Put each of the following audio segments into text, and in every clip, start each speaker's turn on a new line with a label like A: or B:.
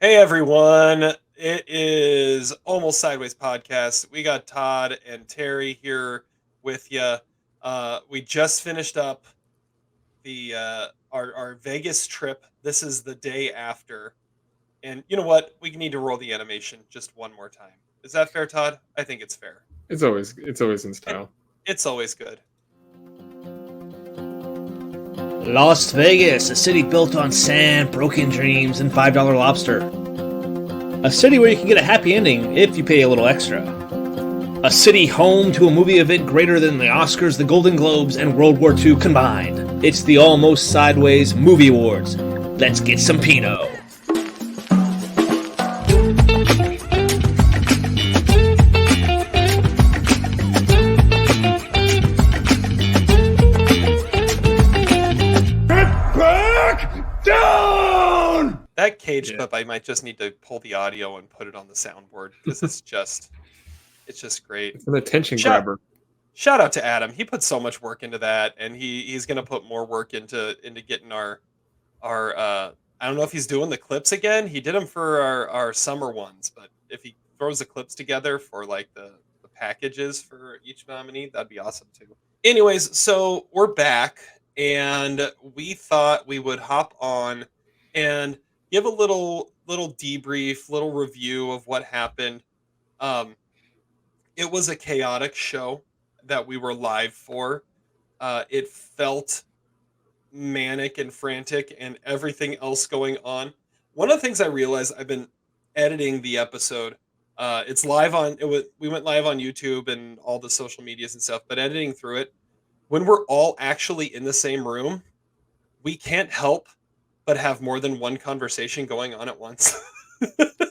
A: Hey everyone, it is Almost Sideways Podcast. We got Todd and Terry here with you. We just finished up the our Vegas trip. This is the day after, and you know what? We need to roll the animation just one more time. Is that fair, Todd? I think it's fair.
B: It's always in
A: It,
B: style.
A: it's always good.
C: Las Vegas, a city built on sand, broken dreams, and $5 lobster. A city where you can get a happy ending if you pay a little extra. A city home to a movie event greater than the Oscars, the Golden Globes, and World War II combined. It's the Almost Sideways Movie Awards. Let's get some Pinot.
A: That cage
B: Yeah.
A: clip, I might just need to pull the audio and put it on the soundboard because it's just great.
B: It's an attention
A: Shout
B: grabber.
A: shout out to Adam. He put so much work into that, and he's gonna put more work into getting our. I don't know if he's doing the clips again. He did them for our summer ones, but if he throws the clips together for like the packages for each nominee, that'd be awesome too. Anyways, so we're back, and we thought we would hop on and give a little debrief, little review of what happened. Um, it was a chaotic show that we were live for. It felt manic and frantic and everything else going on. One of the things I realized, I've been editing the episode. It's live on it was we went live on YouTube and all the social medias and stuff, but editing through it, when we're all actually in the same room, we can't help but have more than one conversation going on at once.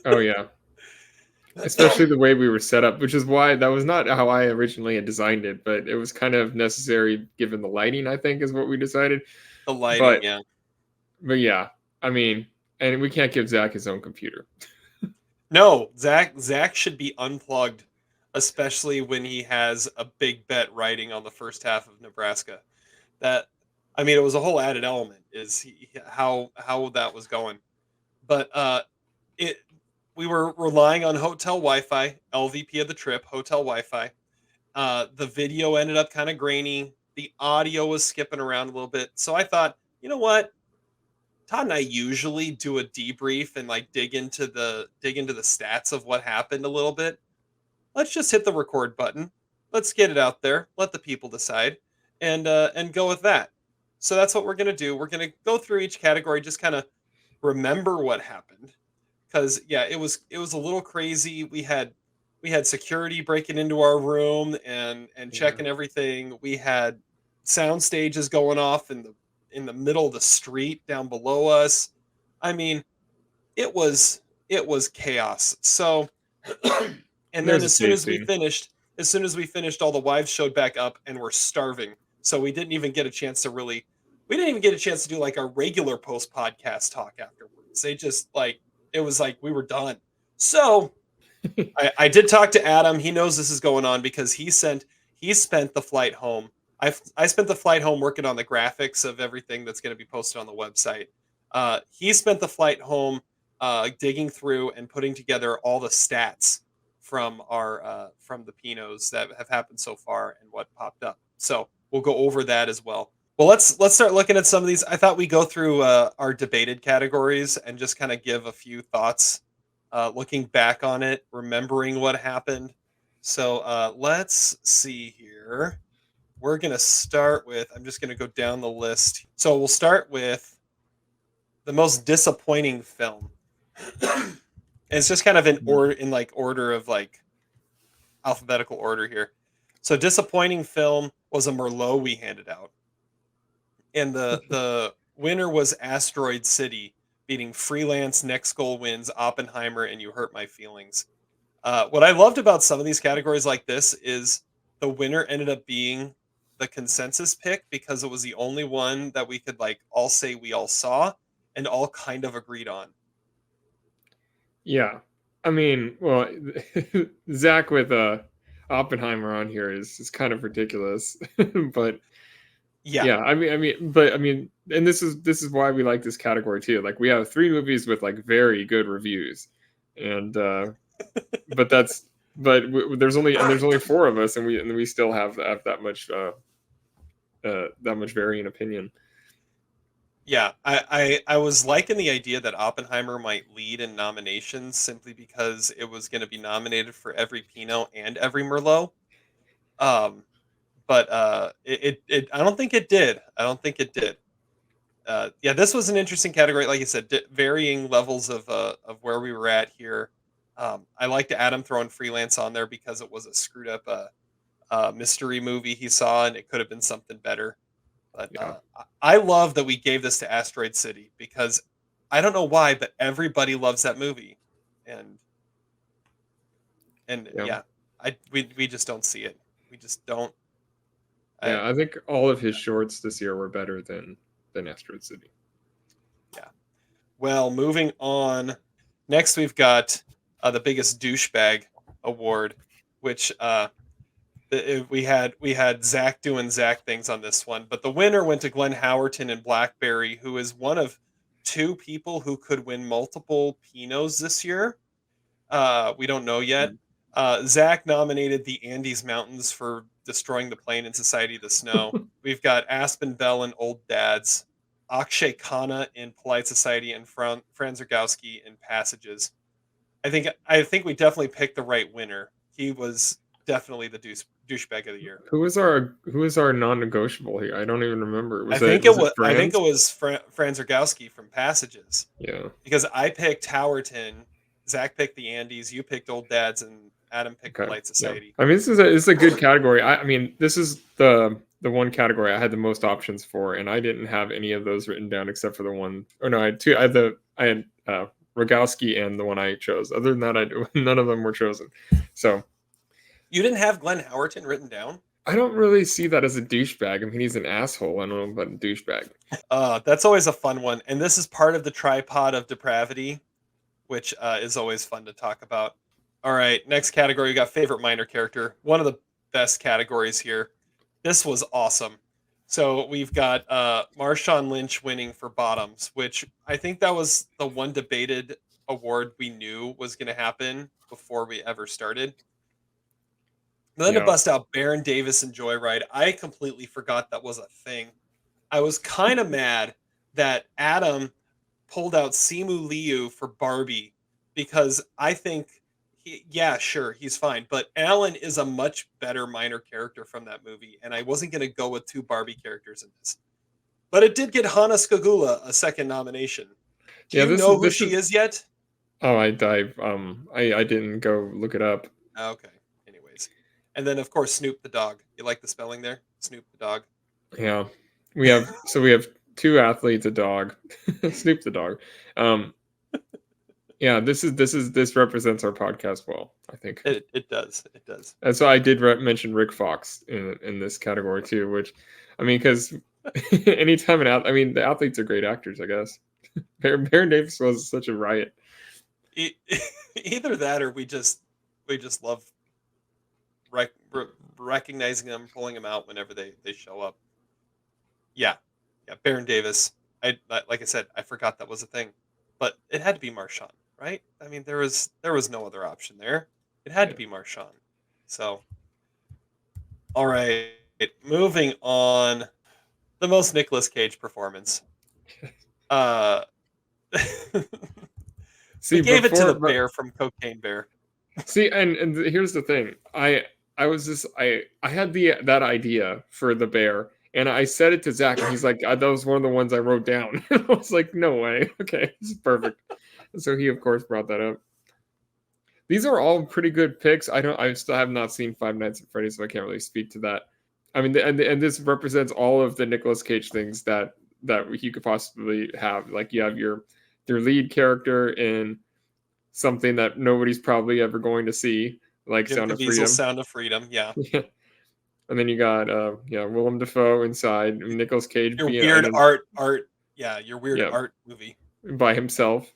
B: Oh yeah. Especially the way we were set up, which is why that was not how I originally had designed it, but it was kind of necessary given the lighting, I think, is what we decided.
A: The lighting,
B: But
A: yeah.
B: but yeah, I mean, and we can't give Zach his own computer.
A: No, Zach should be unplugged, especially when he has a big bet riding on the first half of Nebraska. That I mean, it was a whole added element is how that was going. But it we were relying on hotel Wi-Fi, LVP of the trip, hotel Wi-Fi. The video ended up kind of grainy. The audio was skipping around a little bit. So I thought, you know what? Todd and I usually do a debrief and like dig into the stats of what happened a little bit. Let's just hit the record button. Let's get it out there. Let the people decide, and go with that. So that's what we're gonna do. We're gonna go through each category, just kind of remember what happened, because yeah, it was a little crazy. We had security breaking into our room and
B: Yeah.
A: checking everything. We had sound stages going off in the middle of the street down below us. I mean, it was chaos. So and then
B: There's a
A: as soon
B: save
A: as we
B: scene.
A: finished, all the wives showed back up and were starving. So we didn't even get a chance to really we didn't even get a chance to do like our regular post podcast talk afterwards. They just like it was like we were done. So I did talk to Adam. He knows this is going on because he spent the flight home. I spent the flight home working on the graphics of everything that's going to be posted on the website. He spent the flight home digging through and putting together all the stats from the Pinots that have happened so far and what popped up. So we'll go over that as well. Well, let's start looking at some of these. I thought we go through our debated categories and just kind of give a few thoughts, looking back on it, remembering what happened. So let's see here. We're gonna start with. I'm just gonna go down the list. So we'll start with the most disappointing film. And it's just kind of in order of like alphabetical order here. So disappointing film was a Merlot we handed out, and the winner was Asteroid City, beating Freelance, Next Goal Wins, Oppenheimer, and You Hurt My Feelings. What I loved about some of these categories like this is the winner ended up being the consensus pick because it was the only one that we could like all say we all saw and all kind of agreed on.
B: Yeah. I mean, well, Zach with Oppenheimer on here is kind of ridiculous. But
A: Yeah.
B: And this is why we like this category too. Like we have 3 movies with like very good reviews, and but there's only 4 of us, and we still have that much varying opinion.
A: Yeah, I was liking the idea that Oppenheimer might lead in nominations simply because it was going to be nominated for every Pinot and every Merlot. Um, but I don't think it did. I don't think it did. Yeah, this was an interesting category. Like you said, varying levels of where we were at here. I liked Adam throwing Freelance on there because it was a screwed up mystery movie he saw, and it could have been something better. But
B: Yeah.
A: I love that we gave this to Asteroid City because I don't know why, but everybody loves that movie, and
B: Yeah.
A: we just don't see it. We just don't.
B: I think all of his shorts this year were better than Asteroid City.
A: Yeah. Well, moving on. Next, we've got the biggest douchebag award, which we had Zach doing Zach things on this one, but the winner went to Glenn Howerton and Blackberry, who is one of 2 people who could win multiple Pinots this year. We don't know yet. Zach nominated the Andes Mountains for destroying the plane in Society of the Snow. We've got Aspen Bell and Old Dads, Akshay Khanna in Polite Society, and Franz Rogowski in Passages. I think we definitely picked the right winner. He was definitely the douchebag of the year.
B: Who was our non-negotiable here? I don't even remember.
A: I think it was Franz Rogowski from Passages.
B: Yeah.
A: Because I picked Howerton, Zach picked the Andes, you picked Old Dads, and Adam picked Polite Society.
B: Yeah. I mean, this is a good category. I mean, this is the one category I had the most options for, and I didn't have any of those written down except for the one. Oh no, I had 2. I had Rogowski and the one I chose. Other than that, none of them were chosen. So.
A: You didn't have Glenn Howerton written down?
B: I don't really see that as a douchebag. I mean, he's an asshole. I don't know about a douchebag.
A: That's always a fun one. And this is part of the tripod of depravity, which is always fun to talk about. All right, next category, we got favorite minor character. One of the best categories here. This was awesome. So we've got Marshawn Lynch winning for Bottoms, which I think that was the one debated award we knew was going to happen before we ever started. Then to bust out Baron Davis and Joyride, I completely forgot that was a thing. I was kind of mad that Adam pulled out Simu Liu for Barbie because I think, he's fine. But Alan is a much better minor character from that movie, and I wasn't going to go with 2 Barbie characters in this. But it did get Hana Skagula a second nomination. Do you know who she is yet?
B: Oh, I didn't go look it up.
A: Okay. And then, of course, Snoop the dog. You like the spelling there? Snoop the dog.
B: Yeah, we have 2 athletes, a dog, Snoop the dog. Yeah, this represents our podcast well. I think
A: it does.
B: And so I did mention Rick Fox in this category too, which, I mean, because anytime the athletes are great actors, I guess. Baron Davis was such a riot.
A: Either that, or we just love recognizing them, pulling them out whenever they show up. Yeah, Baron Davis. Like I said, I forgot that was a thing, but it had to be Marshawn, right? I mean, there was no other option there. It had to be Marshawn. So, all right, moving on. The most Nicolas Cage performance.
B: See,
A: we gave it to the bear from Cocaine Bear.
B: See, and here's the thing. I had that idea for the bear, and I said it to Zach, and he's like, that was one of the ones I wrote down. I was like, no way. Okay, this is perfect. So he, of course, brought that up. These are all pretty good picks. I still have not seen Five Nights at Freddy's, so I can't really speak to that. I mean, and this represents all of the Nicolas Cage things that you could possibly have. Like you have your lead character in something that nobody's probably ever going to see, like
A: Sound of Freedom, yeah.
B: And then you got Willem Dafoe inside, Nicolas Cage.
A: Your weird art, your weird art movie
B: by himself.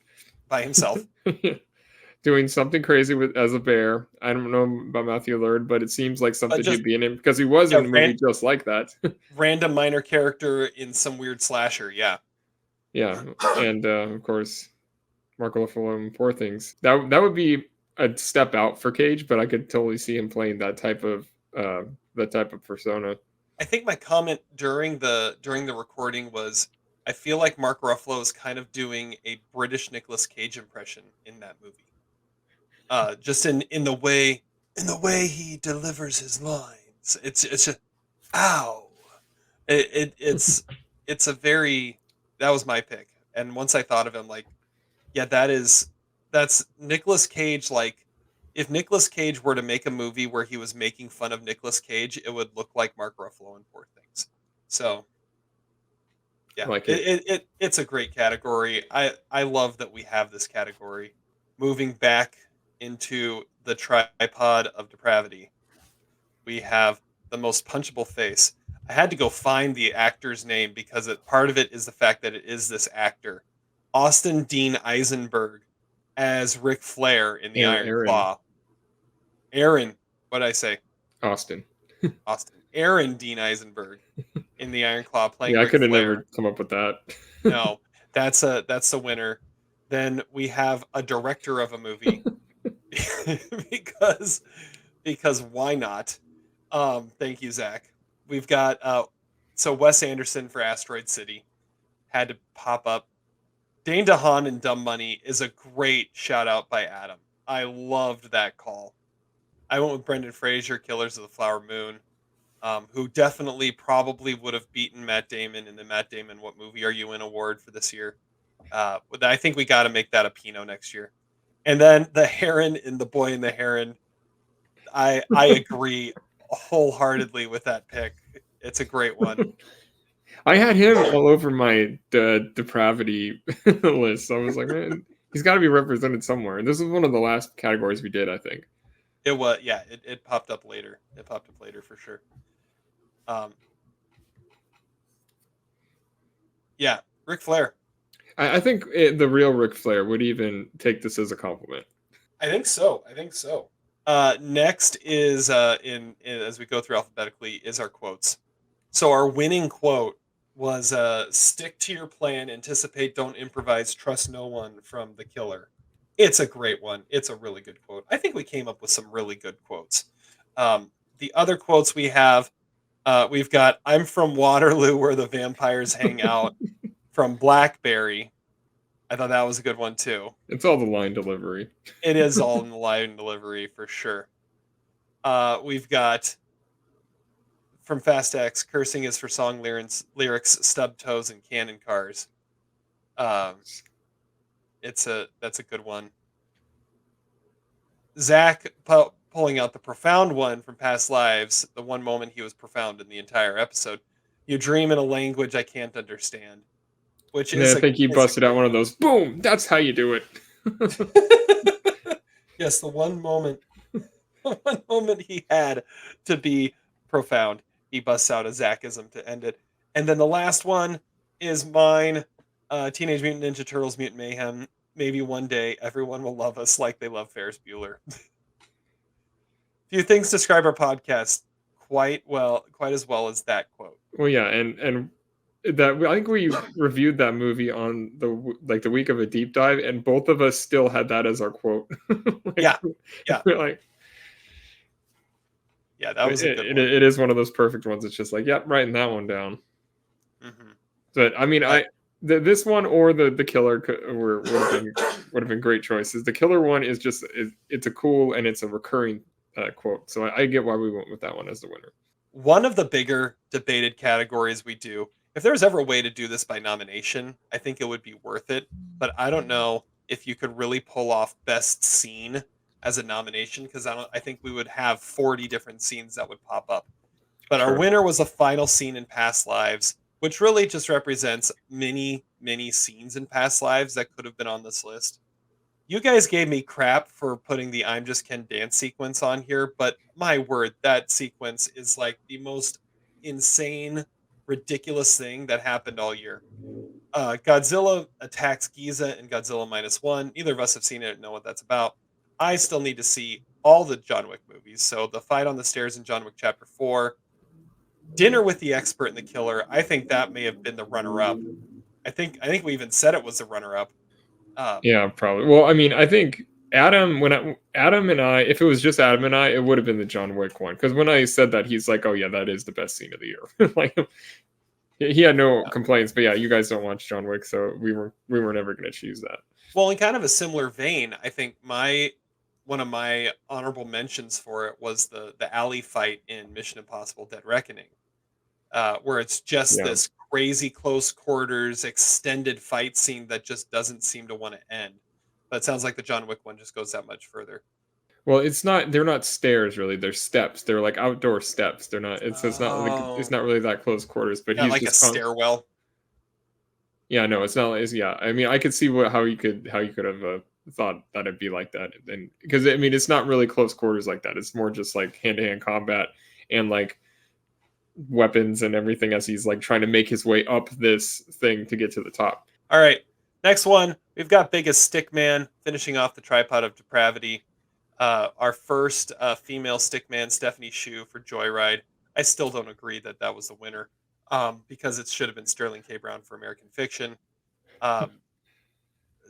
B: doing something crazy with as a bear. I don't know about Matthew Lillard, but it seems like something
A: just
B: he'd be in because he was
A: yeah,
B: in a movie just like that.
A: random minor character in some weird slasher. Yeah.
B: Yeah, and of course, Mark Ruffalo in Poor Things. That would be a step out for Cage, but I could totally see him playing that type of persona.
A: I think my comment during the recording was I feel like Mark Ruffalo is kind of doing a British Nicolas Cage impression in that movie. Just in the way he delivers his lines. It's just ow. It's a very that was my pick. And once I thought of him, like, yeah, that's Nicolas Cage. Like, if Nicolas Cage were to make a movie where he was making fun of Nicolas Cage, it would look like Mark Ruffalo in Poor Things. So
B: I
A: yeah,
B: like it.
A: it's a great category. I love that we have this category. Moving back into the tripod of depravity, we have the most punchable face. I had to go find the actor's name because part of it is the fact that it is this actor, Austin Dean Eisenberg, as Ric Flair in the Iron
B: Aaron
A: Claw. Aaron, what did I say?
B: Austin.
A: Austin. Aaron Dean Eisenberg in the Iron Claw playing
B: Yeah, I
A: Ric
B: could have
A: Flair.
B: never come up with that.
A: No, that's the winner. Then we have a director of a movie because why not? Thank you, Zach. We've got so Wes Anderson for Asteroid City had to pop up. Dane DeHaan and Dumb Money is a great shout out by Adam. I loved that call. I went with Brendan Fraser, Killers of the Flower Moon, who definitely probably would have beaten Matt Damon in the Matt Damon What Movie Are You In award for this year. I think we got to make that a Pinot next year. And then the Heron in The Boy and the Heron. I agree wholeheartedly with that pick. It's a great one.
B: I had him all over my depravity list. So I was like, man, he's got to be represented somewhere. And this was one of the last categories we did, I think.
A: It was, yeah. It popped up later. It popped up later for sure. Yeah, Ric Flair.
B: I think the real Ric Flair would even take this as a compliment.
A: I think so. Next is in as we go through alphabetically is our quotes. So our winning quote was "Stick to your plan, anticipate, don't improvise, trust no one" from The Killer. It's a great one. It's a really good quote. I think we came up with some really good quotes. The other quotes we've got "I'm from Waterloo, where the vampires hang out" from Blackberry. I thought that was a good one too.
B: It's all the line delivery.
A: It is all in the line delivery for sure. We've got from Fast X, "Cursing is for song lyrics, stub toes, and cannon cars." That's a good one. Zach pulling out the profound one from Past Lives, the one moment he was profound in the entire episode. "You dream in a language I can't understand." Which is
B: I think he busted out one of those. Boom! That's how you do it.
A: Yes, the one moment he had to be profound, he busts out a Zachism to end it. And then the last one is mine, Teenage Mutant Ninja Turtles Mutant Mayhem. "Maybe one day everyone will love us like they love Ferris Bueller." Few things describe our podcast quite as well as that quote.
B: Well, yeah, and that I think we reviewed that movie on the week of a deep dive, and both of us still had that as our quote.
A: Yeah.
B: Like,
A: yeah, that was a good one.
B: It is one of those perfect ones. It's just like, yep, writing that one down.
A: Mm-hmm.
B: But I mean, this one or the Killer would have been great choices. The Killer one is just it's a cool and it's a recurring quote, so I get why we went with that one as the winner.
A: One of the bigger debated categories we do. If there's ever a way to do this by nomination, I think it would be worth it. But I don't know if you could really pull off best scene as a nomination, because I think we would have 40 different scenes that would pop up. But
B: Sure.
A: Our winner was a final scene in Past Lives, which really just represents many, many scenes in Past Lives that could have been on this list. You guys gave me crap for putting the "I'm Just Ken" dance sequence on here, but my word, that sequence is like the most insane, ridiculous thing that happened all year. Godzilla attacks Giza in Godzilla -1. Neither of us have seen it or know what that's about. I still need to see all the John Wick movies. So the fight on the stairs in John Wick Chapter 4, Dinner with the Expert and the Killer. I think that may have been the runner-up. I think we even said it was the runner-up.
B: Yeah, probably. Well, I mean, I think Adam and I, if it was just Adam and I, it would have been the John Wick one. Because when I said that, he's like, "Oh yeah, that is the best scene of the year." Like, he had no complaints. But yeah, you guys don't watch John Wick, so we were never going to choose that.
A: Well, in kind of a similar vein, I think one of my honorable mentions for it was the alley fight in Mission Impossible: Dead Reckoning, where it's just
B: Yeah.
A: this crazy close quarters extended fight scene that just doesn't seem to want to end. But it sounds like the John Wick one just goes that much further.
B: Well, it's not. They're not stairs really. They're steps. They're like outdoor steps. They're not. It's not like it's not really that close quarters. But
A: Not
B: he's
A: like a
B: just
A: stairwell.
B: Yeah, no, it's not. It's, yeah, I mean, I could see how you could have thought that it'd be like that, and because I mean, it's not really close quarters like that. It's more just like hand to hand combat and like weapons and everything as he's like trying to make his way up this thing to get to the top.
A: All right, next one we've got Biggest Stickman finishing off the Tripod of Depravity. Our first female stickman, Stephanie Shu for Joyride. I still don't agree that was the winner, because it should have been Sterling K. Brown for American Fiction.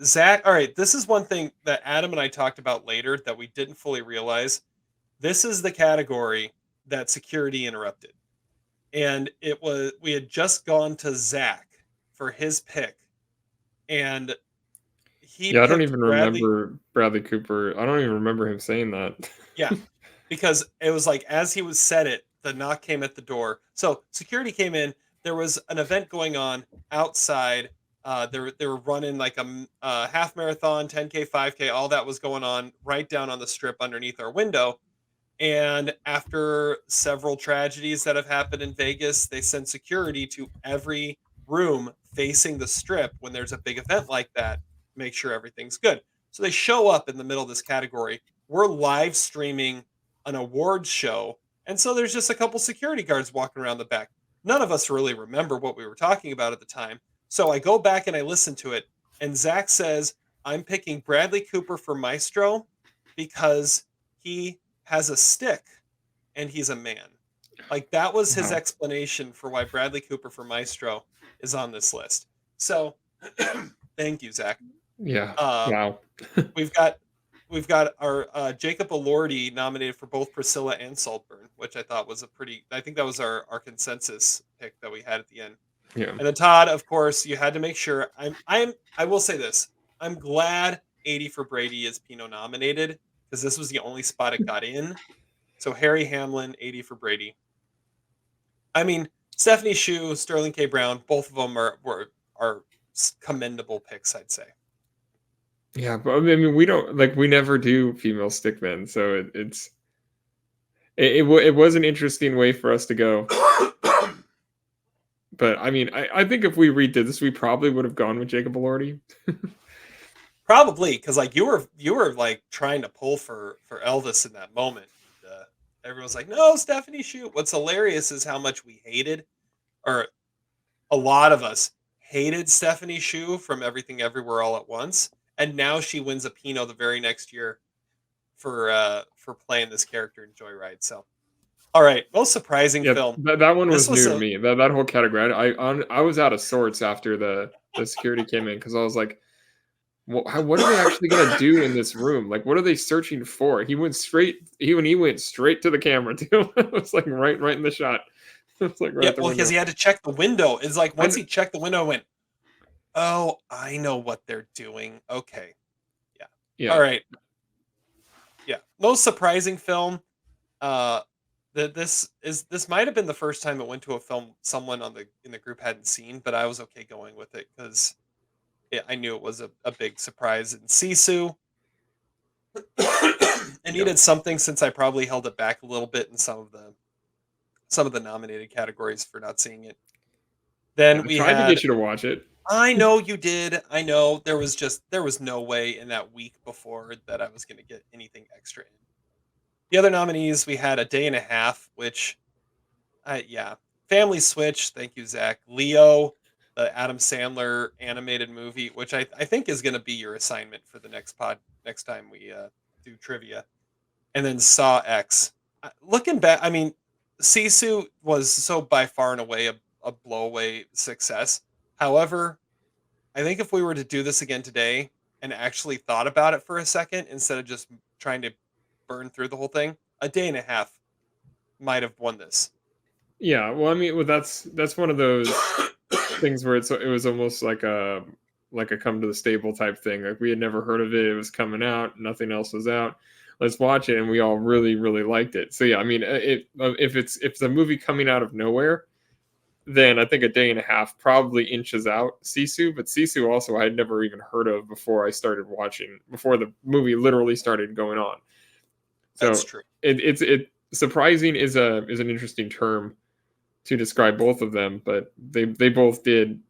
A: Zach, all right, this is one thing that Adam and I talked about later that we didn't fully realize. This is the category that Security interrupted. And we had just gone to Zach for his pick. And
B: I don't even remember Bradley Cooper. I don't even remember him saying that.
A: Yeah, because it was like as he was said it, the knock came at the door. So security came in. There was an event going on outside. They were running like a half marathon, 10K, 5K. All that was going on right down on the strip underneath our window. And after several tragedies that have happened in Vegas, they send security to every room facing the strip when there's a big event like that. Make sure everything's good. So they show up in the middle of this category. We're live streaming an awards show. And so there's just a couple security guards walking around the back. None of us really remember what we were talking about at the time. So I go back and I listen to it. And Zach says, I'm picking Bradley Cooper for Maestro because he has a stick and he's a man. Like that was his explanation for why Bradley Cooper for Maestro is on this list. So thank you, Zach.
B: Yeah. Wow.
A: we've got our Jacob Elordi nominated for both Priscilla and Saltburn, which I thought was I think that was our consensus pick that we had at the end.
B: Yeah.
A: And then Todd, of course, you had to make sure. I will say this. I'm glad 80 for Brady is Pinot nominated because this was the only spot it got in. So Harry Hamlin, 80 for Brady. I mean, Stephanie Shu, Sterling K. Brown, both of them are commendable picks, I'd say.
B: Yeah, but I mean, we never do female stickmen, so it was an interesting way for us to go. But I mean, I think if we redid this, we probably would have gone with Jacob Elordi.
A: Probably, because like you were like trying to pull for Elvis in that moment. Everyone's like, no, Stephanie Shu. What's hilarious is how much we hated, or a lot of us hated Stephanie Shu from Everything Everywhere All at Once. And now she wins a Pinot the very next year for playing this character in Joyride. So, all right, most surprising film.
B: That one was new to me. That whole category. I was out of sorts after the security came in because I was like, what are they actually gonna do in this room? Like, what are they searching for? He went straight to the camera too. It was like right in the shot. It's like right.
A: Yeah, well, because he had to check the window. It's like once he checked the window, I went, oh, I know what they're doing. Okay. Yeah. All right. Yeah. Most surprising film. This might have been the first time it went to a film someone in the group hadn't seen, but I was okay going with it because I knew it was a big surprise. And Sisu, it needed something since I probably held it back a little bit in some of the nominated categories for not seeing it. Then we
B: tried to get you to watch it.
A: I know you did. I know there was no way in that week before that I was going to get anything extra in. The other nominees, we had A Day and a Half, which, Family Switch. Thank you, Zach. Leo, the Adam Sandler animated movie, which I think is going to be your assignment for the next time we do trivia, and then saw X. Looking back, I mean, Sisu was so by far and away a blowaway success. However, I think if we were to do this again today and actually thought about it for a second instead of just trying to burn through the whole thing, a day and a half might have won this.
B: Yeah, well, I mean, well, that's one of those things where it was almost like a come to the stable type thing. Like we had never heard of it. It was coming out. Nothing else was out. Let's watch it, and we all really, really liked it. So yeah, I mean, if it's a movie coming out of nowhere, then I think a day and a half probably inches out Sisu. But Sisu also I had never even heard of before I started watching, before the movie literally started going on. So
A: That's true.
B: It surprising is an interesting term to describe both of them, but they both did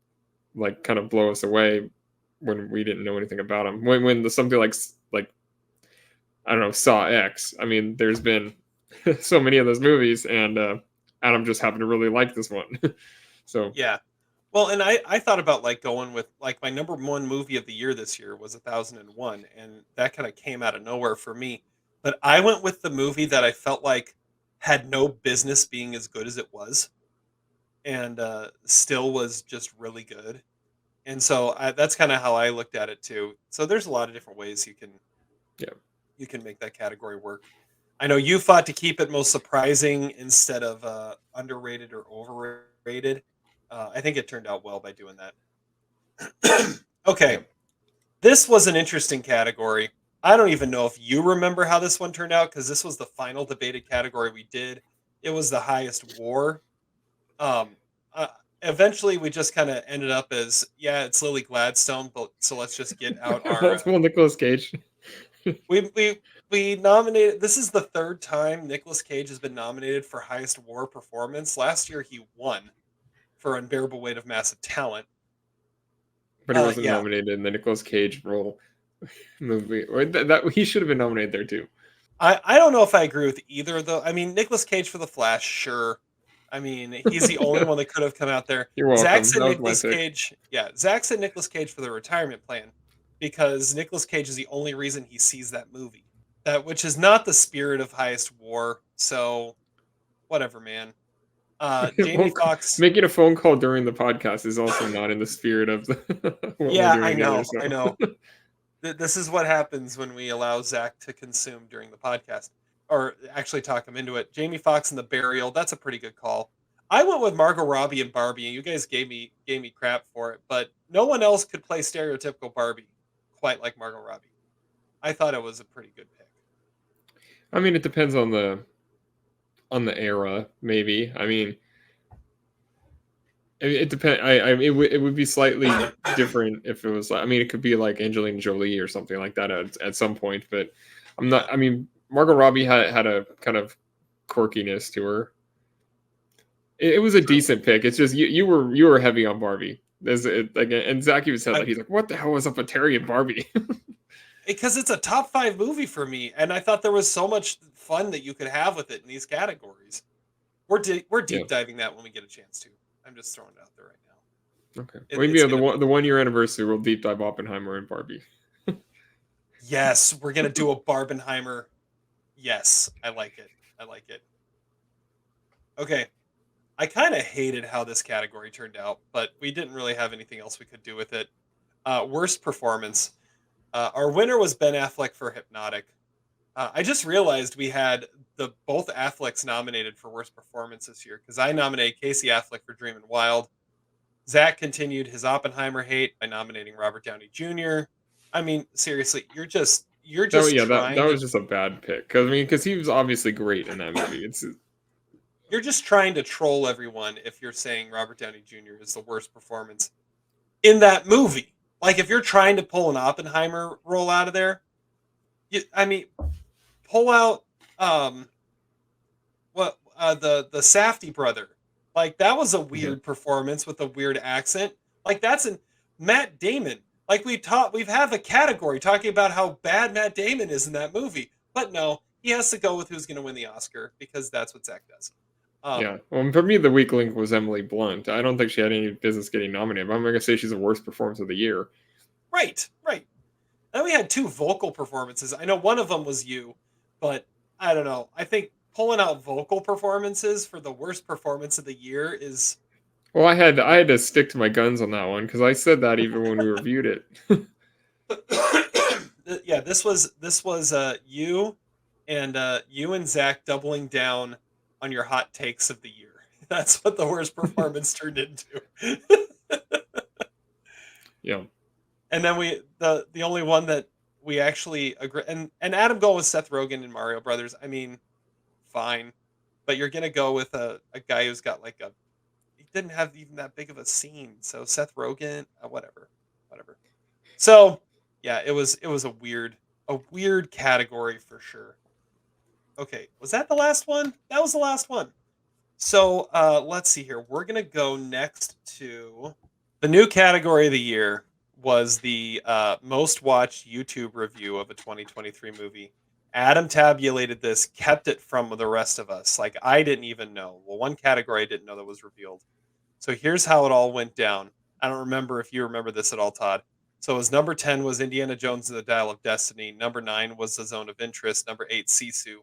B: like kind of blow us away when we didn't know anything about them. When something like I don't know, Saw X. I mean, there's been so many of those movies, and Adam just happened to really like this one. So
A: Yeah. Well, and I thought about like going with like my number one movie of the year this year was 1001, and that kind of came out of nowhere for me. But I went with the movie that I felt like had no business being as good as it was, and still was just really good. And so that's kind of how I looked at it too. So there's a lot of different ways
B: yeah,
A: you can make that category work. I know you fought to keep it most surprising instead of underrated or overrated. I think it turned out well by doing that. Okay,
B: yeah.
A: this was an interesting category. I don't even know if you remember how this one turned out because this was the final debated category we did. It was the highest war. Um, uh, Eventually, we just kind of ended up as, yeah, it's Lily Gladstone, but so let's just get out our.
B: Multiple Nicolas Cage.
A: We nominated. This is the third time Nicolas Cage has been nominated for highest war performance. Last year, he won for Unbearable Weight of Massive Talent.
B: But he wasn't
A: Yeah.
B: nominated in the Nicolas Cage role movie. Or that he should have been nominated there too.
A: I don't know if I agree with either of those. I mean, Nicolas Cage for The Flash, sure. I mean, he's the only one that could have come out there.
B: You're welcome.
A: Zach said
B: That was my
A: Nicolas
B: pick.
A: Cage. Yeah, Zach said Nicolas Cage for the retirement plan because Nicolas Cage is the only reason he sees that movie. Which is not the spirit of highest war. So, whatever, man. Jamie Foxx.
B: Making a phone call during the podcast is also not in the spirit of what
A: Yeah,
B: we're doing
A: I know.
B: either, so.
A: I know. This is what happens when we allow Zach to consume during the podcast, or actually talk him into it. Jamie Foxx and The Burial. That's a pretty good call. I went with Margot Robbie and Barbie, and you guys gave me crap for it, but no one else could play stereotypical Barbie quite like Margot Robbie. I thought it was a pretty good pick.
B: I mean, it depends on the era, maybe. I mean, it depends. It would be slightly different if it was like. I mean, it could be like Angelina Jolie or something like that at some point. But I'm not. I mean, Margot Robbie had a kind of quirkiness to her. It was a decent pick. It's just you were heavy on Barbie. And Zach even said that he's like, "What the hell was up with Terry and Barbie?"
A: Because it's a top 5 movie for me, and I thought there was so much fun that you could have with it in these categories. We're deep diving that when we get a chance to. I'm just throwing it out there right now.
B: Okay, maybe the 1 year anniversary, we'll deep dive Oppenheimer and Barbie.
A: Yes, we're gonna do a Barbenheimer. Yes, I like it. Okay, I kind of hated how this category turned out, but we didn't really have anything else we could do with it. Worst performance. Our winner was Ben Affleck for Hypnotic. I just realized we had both Afflecks nominated for worst performance this year because I nominated Casey Affleck for Dreamin' Wild. Zach continued his Oppenheimer hate by nominating Robert Downey Jr. I mean, seriously, you're just trying.
B: That was just a bad pick because he was obviously great in that movie.
A: You're just trying to troll everyone if you're saying Robert Downey Jr. is the worst performance in that movie. Like if you're trying to pull an Oppenheimer role out of there, pull out the Safdie brother. Like that was a weird performance with a weird accent. Like that's Matt Damon. Like we've have a category talking about how bad Matt Damon is in that movie, but no, he has to go with who's going to win the Oscar because that's what Zach does.
B: Well, for me, the weak link was Emily Blunt. I don't think she had any business getting nominated, but I'm going to say she's the worst performance of the year.
A: Right. Then we had 2 vocal performances. I know one of them was you, but I don't know. I think pulling out vocal performances for the worst performance of the year is
B: Well, I had to stick to my guns on that one because I said that even when we reviewed it.
A: yeah, this was you and you and Zach doubling down on your hot takes of the year. That's what the worst performance turned into.
B: Yeah.
A: And then the only one that we actually agree, and Adam go with Seth Rogen in Mario Brothers. I mean, fine, but you're gonna go with a guy who's got like a he didn't have even that big of a scene. So Seth Rogen, whatever. So yeah, it was a weird category for sure. Okay, was that the last one? That was the last one. So let's see here. We're gonna go next to the new category of the year was the most watched YouTube review of a 2023 movie. Adam tabulated this, kept it from the rest of us. Like I didn't even know. Well, one category I didn't know that was revealed. So here's how it all went down. I don't remember if you remember this at all, Todd. So his number 10 was Indiana Jones and the Dial of Destiny. Number 9 was The Zone of Interest. Number 8, Sisu.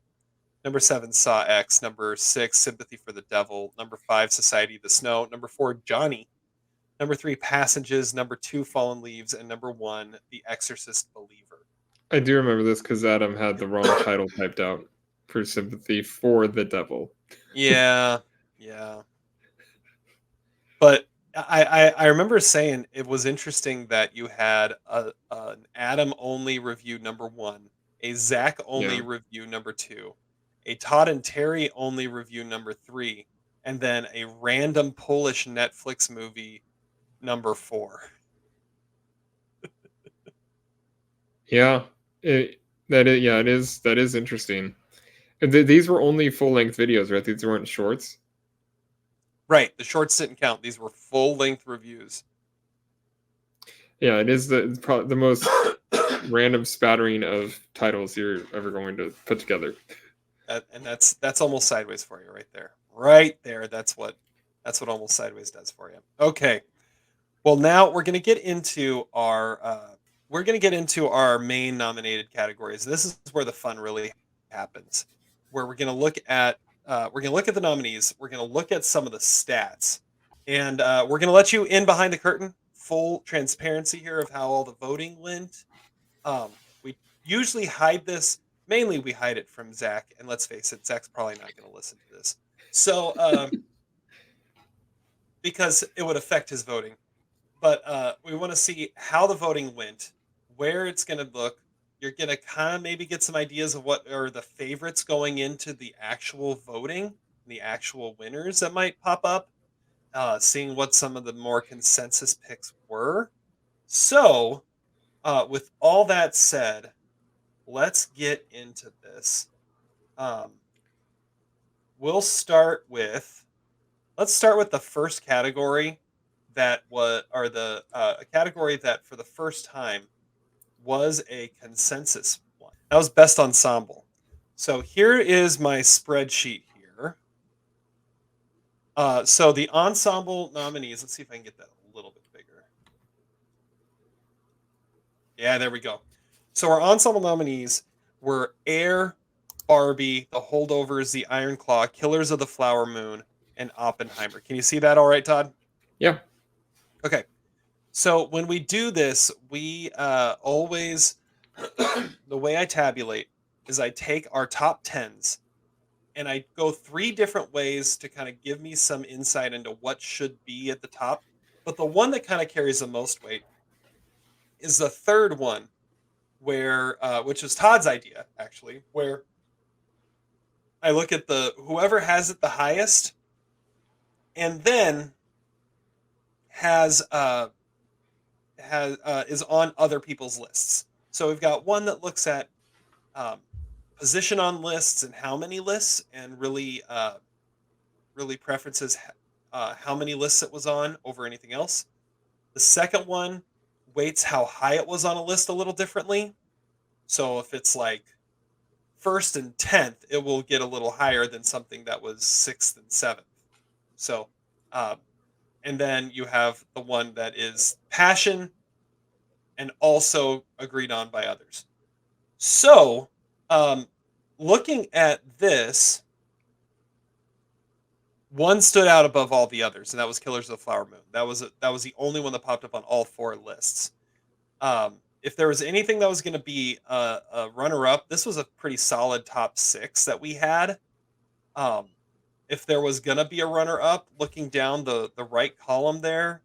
A: Number 7, Saw X. Number 6, Sympathy for the Devil. Number 5, Society of the Snow. Number 4, Johnny. Number 3, Passages. Number 2, Fallen Leaves. And number 1, The Exorcist Believer.
B: I do remember this because Adam had the wrong title typed out for Sympathy for the Devil.
A: Yeah, yeah. But I remember saying it was interesting that you had an Adam only review number 1, a Zach only
B: Yeah.
A: review number 2, a Todd and Terry only review number 3, and then a random Polish Netflix movie number 4.
B: Yeah. That is interesting. And these were only full length videos, right? These weren't shorts.
A: Right, the shorts didn't count. These were full length reviews.
B: Yeah, it is the most random spattering of titles you're ever going to put together.
A: And that's almost sideways for you right there. Right there. That's what almost sideways does for you. Okay. Well, now we're going to get into our main nominated categories. This is where the fun really happens. Where we're going to look at the nominees, we're going to look at some of the stats, and we're going to let you in behind the curtain, full transparency here of how all the voting went. We usually hide this. Mainly, we hide it from Zach, and let's face it, Zach's probably not going to listen to this. So, because it would affect his voting. But we want to see how the voting went, where it's going to look. You're going to kind of maybe get some ideas of what are the favorites going into the actual voting, the actual winners that might pop up, seeing what some of the more consensus picks were. So, with all that said, let's get into this. Um, let's start with the first category that was, or the a category that for the first time was a consensus one. That was best ensemble. So here is my spreadsheet here. So the ensemble nominees, let's see if I can get that a little bit bigger. Yeah, there we go. So our ensemble nominees were Air, Barbie, The Holdovers, The Iron Claw, Killers of the Flower Moon, and Oppenheimer. Can you see that all right, Todd?
B: Yeah.
A: Okay. So when we do this, we always, the way I tabulate is I take our top 10s and I go 3 different ways to kind of give me some insight into what should be at the top. But the one that kind of carries the most weight is the third one, where which is Todd's idea actually, where I look at the whoever has it the highest, and then has is on other people's lists. So we've got one that looks at um, position on lists and how many lists, and really preferences how many lists it was on over anything else. The second one weights how high it was on a list a little differently. So if it's like first and 10th, it will get a little higher than something that was 6th and 7th. So, and then you have the one that is passion and also agreed on by others. So, looking at this, one stood out above all the others, and that was Killers of the Flower Moon. That was the only one that popped up on all 4 lists. If there was anything that was going to be a runner-up, this was a pretty solid top 6 that we had. If there was going to be a runner-up, looking down the right column there,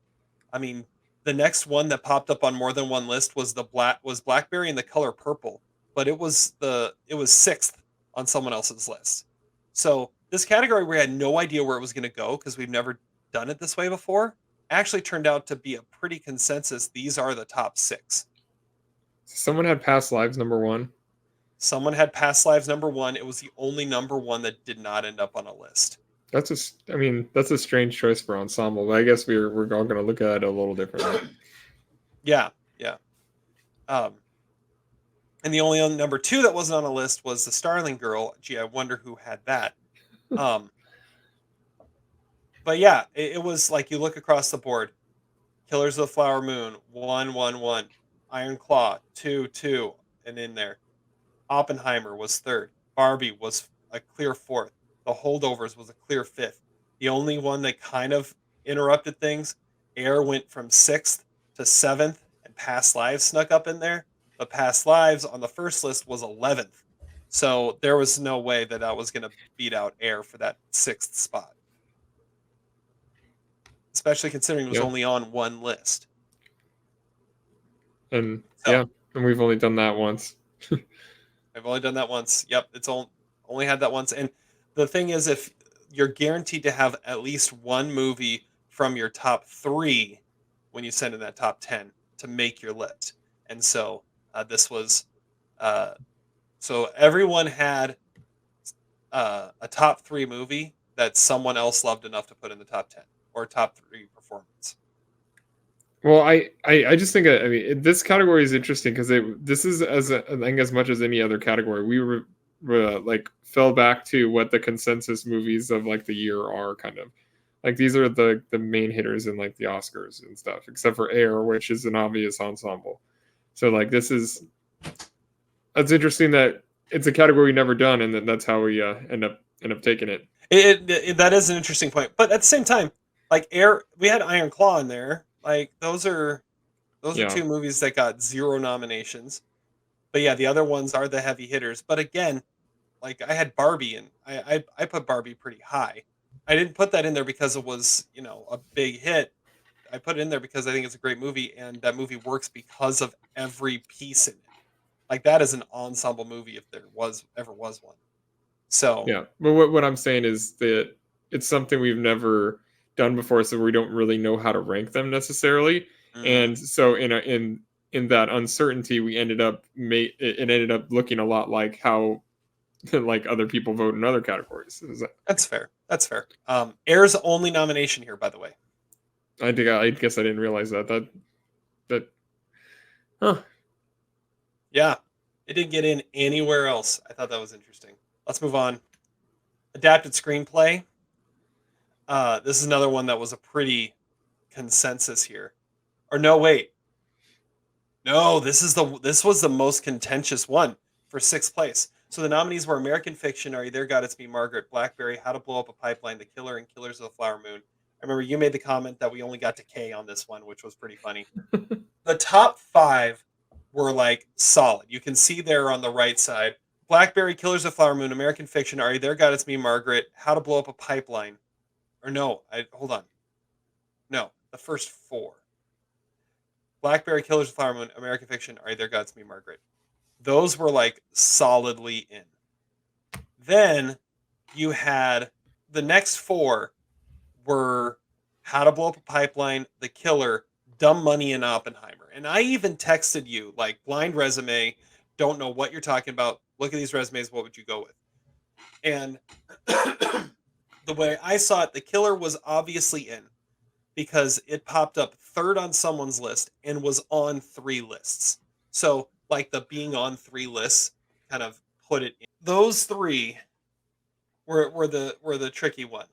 A: I mean, the next one that popped up on more than one list was Blackberry in the color purple, but it was 6th on someone else's list. So this category, we had no idea where it was going to go because we've never done it this way before, actually turned out to be a pretty consensus. These are the top 6.
B: Someone had Past Lives #1.
A: Someone had Past Lives #1. It was the only #1 that did not end up on a list.
B: That's a strange choice for ensemble, but I guess we're all going to look at it a little differently.
A: Yeah. And the only #2 that wasn't on a list was The Starling Girl. Gee, I wonder who had that. But yeah, it was like you look across the board. Killers of the Flower Moon, 1, 1, 1. Iron Claw, 2, 2, and in there. Oppenheimer was 3rd. Barbie was a clear 4th. The Holdovers was a clear 5th. The only one that kind of interrupted things, Air went from 6th to 7th, and Past Lives snuck up in there. But Past Lives on the first list was 11th. So there was no way that was going to beat out Air for that 6th spot. Especially considering it was only on one list.
B: And and we've only done that once.
A: I've only done that once. Yep, it's only had that once. And the thing is, if you're guaranteed to have at least one movie from your top 3 when you send in that top 10 to make your list. And so this was, so everyone had a top 3 movie that someone else loved enough to put in the top 10 or top 3 performance.
B: Well, I just think this category is interesting because this is I think as much as any other category, we were like fell back to what the consensus movies of like the year are, kind of like these are the main hitters in like the Oscars and stuff, except for Air, which is an obvious ensemble. So like that's interesting that it's a category we've never done, and that's how we end up taking it.
A: That is an interesting point, but at the same time, like Air, we had Iron Claw in there. Like those are 2 movies that got 0 nominations. But yeah, the other ones are the heavy hitters. But again, like I had Barbie, and I put Barbie pretty high. I didn't put that in there because it was, a big hit. I put it in there because I think it's a great movie, and that movie works because of every piece in it. Like that is an ensemble movie if there ever was one. So
B: yeah, but what I'm saying is that it's something we've never done before, so we don't really know how to rank them necessarily. And so in that uncertainty, we ended up looking a lot like how like other people vote in other categories.
A: That's fair. Air's only nomination here, by the way.
B: I guess I didn't realize that.
A: Yeah, it didn't get in anywhere else. I thought that was interesting. Let's move on. Adapted screenplay. This is another one that was a pretty consensus here. Or no, wait. No, this was the most contentious one for 6th place. So the nominees were American Fiction, Are You There, God, It's Me, Margaret, Blackberry, How to Blow Up a Pipeline, The Killer, and Killers of the Flower Moon. I remember you made the comment that we only got to K on this one, which was pretty funny. The top 5 were like solid. You can see there on the right side. Blackberry, Killers of the Flower Moon, American Fiction, Are You There, God, It's Me, Margaret, How to Blow Up a Pipeline. Or no, hold on. No, the first 4. Blackberry, Killers of the Flower Moon, American Fiction, Are You There, God, It's Me, Margaret. Those were like solidly in. Then you had the next 4 were How to Blow Up a Pipeline, The Killer, Dumb Money, and Oppenheimer. And I even texted you like blind resume, don't know what you're talking about. Look at these resumes. What would you go with? And the way I saw it, The Killer was obviously in because it popped up 3rd on someone's list and was on 3 lists. So like the being on 3 lists kind of put it in. Those 3 were the tricky one.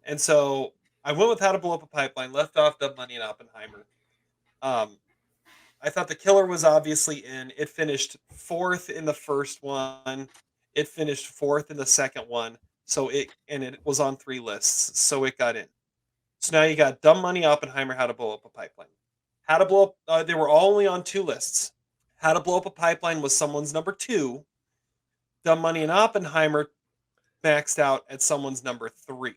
A: And so I went with How to Blow Up a Pipeline, left off Dumb Money and Oppenheimer. I thought The Killer was obviously in. It finished fourth in the first one. It finished fourth in the second one. It was on 3 lists, so it got in. So now you got Dumb Money, Oppenheimer, How to Blow Up a Pipeline. How to Blow Up, they were all only on 2 lists. How to Blow Up a Pipeline was someone's number 2. Dumb Money and Oppenheimer maxed out at someone's number 3.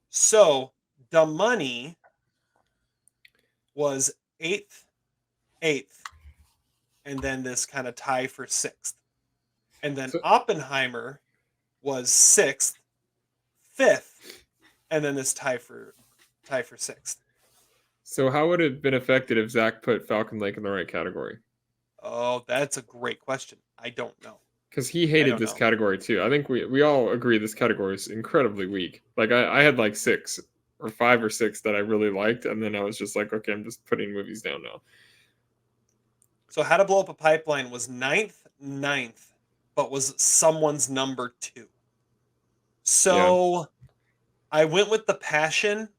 A: So Dumb Money was 8th, and then this kind of tie for 6th. And then
B: So-
A: Oppenheimer was 6th, 5th, and then this tie for 6th.
B: So how would it have been affected if Zach put Falcon Lake in the right category?
A: Oh, that's a great question. I don't know.
B: Because he
A: I
B: hated
A: don't
B: this
A: know.
B: category too. I think we all agree this category is incredibly weak. Like I had like 6 or 5 or 6 that I really liked, and then I was just like, okay, I'm just putting movies down now.
A: So How to Blow Up a Pipeline was 9th, but was someone's number 2. So I went with The Passion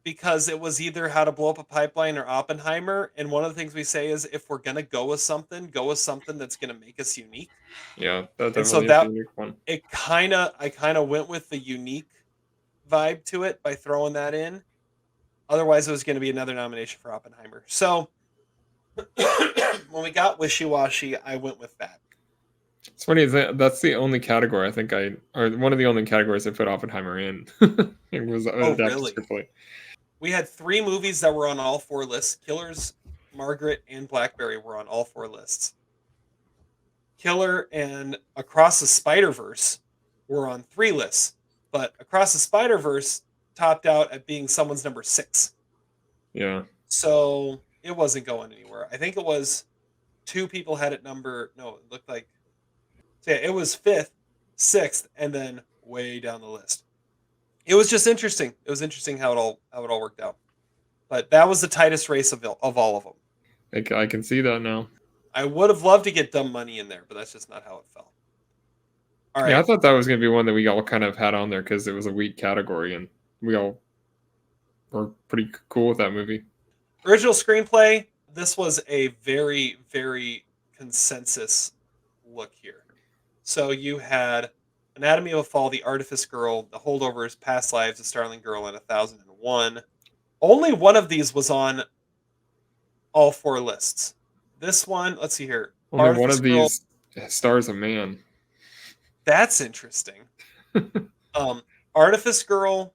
A: because it was either How to Blow Up a Pipeline or Oppenheimer. And one of the things we say is if we're going to go with something that's going to make us unique.
B: Yeah, that
A: And so
B: definitely is
A: that
B: a unique one.
A: I kind of went with the unique vibe to it by throwing that in. Otherwise, it was going to be another nomination for Oppenheimer. So when we got Wishy Washy, I went with that.
B: It's funny, that's the only category I think or one of the only categories I put Oppenheimer in. It was adapted
A: really?
B: screenplay.
A: We had 3 movies that were on all 4 lists. Killers, Margaret, and Blackberry were on all 4 lists. Killer and Across the Spider-Verse were on 3 lists, but Across the Spider-Verse topped out at being someone's number 6.
B: Yeah.
A: So it wasn't going anywhere. I think it was 2 people had it it looked like, so yeah, it was 5th, 6th, and then way down the list. It was just interesting. It was interesting how it all worked out. But that was the tightest race of all of them.
B: I can see that now.
A: I would have loved to get Dumb Money in there, but that's just not how it fell. All right.
B: Yeah, I thought that was going to be one that we all kind of had on there because it was a weak category, and we all were pretty cool with that movie.
A: Original screenplay. This was a very, very consensus look here. So you had Anatomy of a Fall, The Artifice Girl, The Holdovers, Past Lives, The Starling Girl, and 1001. Only one of these was on all 4 lists. This one, let's see here.
B: Only
A: Artifice
B: one of
A: Girl,
B: these stars a man.
A: That's interesting. Artifice Girl,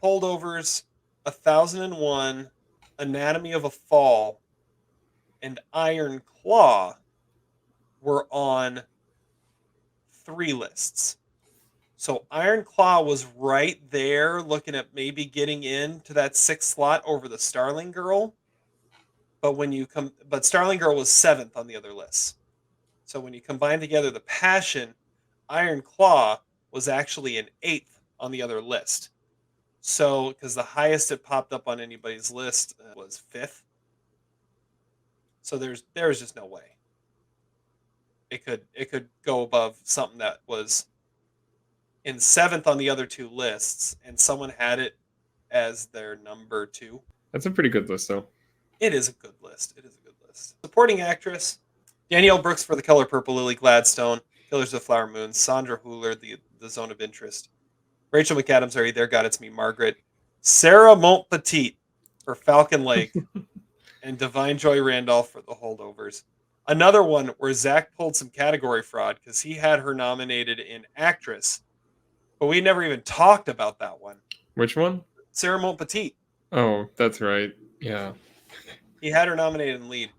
A: Holdovers, 1001, Anatomy of a Fall, and Iron Claw were on 3 lists. So Iron Claw was right there looking at maybe getting into that 6th slot over the Starling Girl. But Starling Girl was 7th on the other lists. So when you combine together The Passion, Iron Claw was actually an 8th on the other list. So because the highest it popped up on anybody's list was 5th. So there was just no way it could go above something that was in 7th on the other 2 lists, and someone had it as their number 2.
B: That's a pretty good list, though.
A: It is a good list. Supporting actress: Danielle Brooks for The Color Purple, Lily Gladstone, Killers of the Flower Moon, Sandra Hüller, the Zone of Interest, Rachel McAdams, Are You There, God, It's Me, Margaret, Sarah Montpetit for Falcon Lake, and Divine Joy Randolph for The Holdovers. Another one where Zach pulled some category fraud because he had her nominated in actress, but we never even talked about that one.
B: Which one?
A: Sarah Montpetit.
B: Oh, that's right. Yeah.
A: He had her nominated in lead,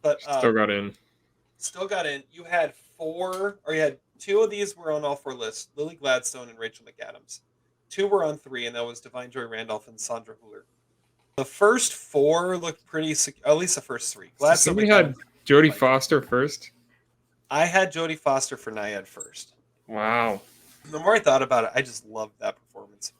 A: but
B: Still got in.
A: You had 2 of these were on all 4 lists: Lily Gladstone and Rachel McAdams. 2 were on 3, and that was Divine Joy Randolph and Sandra Hüller. The first 4 looked pretty secure, at least the first 3. Gladstone.
B: So we had Jodie Foster first.
A: I had Jodie Foster for Naiad first.
B: Wow.
A: The more I thought about it, I just loved that performance.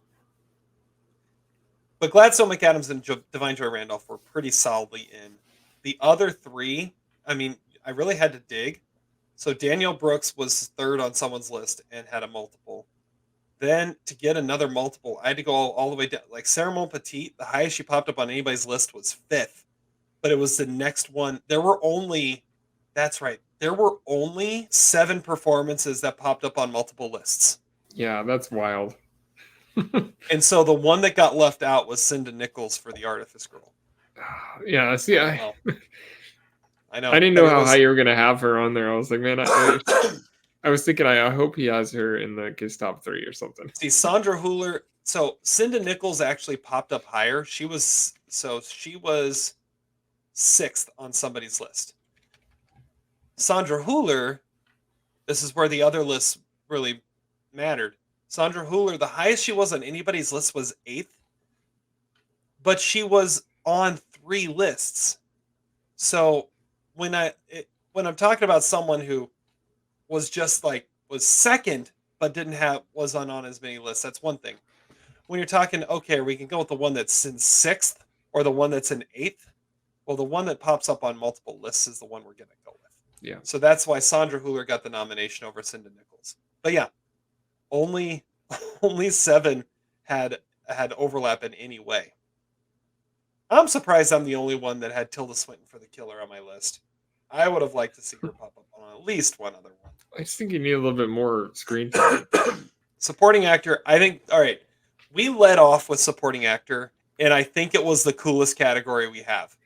A: But Gladstone, McAdams, and Divine Joy Randolph were pretty solidly in. The other 3, I mean, I really had to dig. So Danielle Brooks was 3rd on someone's list and had a multiple. Then to get another multiple, I had to go all the way down. Like Sarah Mon Petit, the highest she popped up on anybody's list was 5th, but it was the next one. That's right, there were only 7 performances that popped up on multiple lists.
B: Yeah, that's wild.
A: And so the one that got left out was Cinda Nichols for the Artifice Girl.
B: Yeah, see,
A: I know.
B: I didn't know how high you were gonna have her on there. I was like, man, I was thinking, I hope he has her in his top 3 or something.
A: See, Sandra Hüller. So Cinda Nichols actually popped up higher. She was 6th on somebody's list. Sandra Hüller, this is where the other lists really mattered. Sandra Hüller, the highest she was on anybody's list was 8th, but she was on 3 lists. So when I'm talking about someone who was just like was 2nd but wasn't on as many lists, that's one thing. When you're talking, okay, we can go with the one that's in 6th or the one that's in 8th. Well, the one that pops up on multiple lists is the one we're going to go with.
B: Yeah.
A: So that's why Sandra Hüller got the nomination over Cinda Nichols. But yeah, only 7 had overlap in any way. I'm surprised I'm the only one that had Tilda Swinton for the killer on my list. I would have liked to see her pop up on at least one other one.
B: I just think you need a little bit more screen time.
A: Supporting actor, I think, all right, we led off with supporting actor, and I think it was the coolest category we have.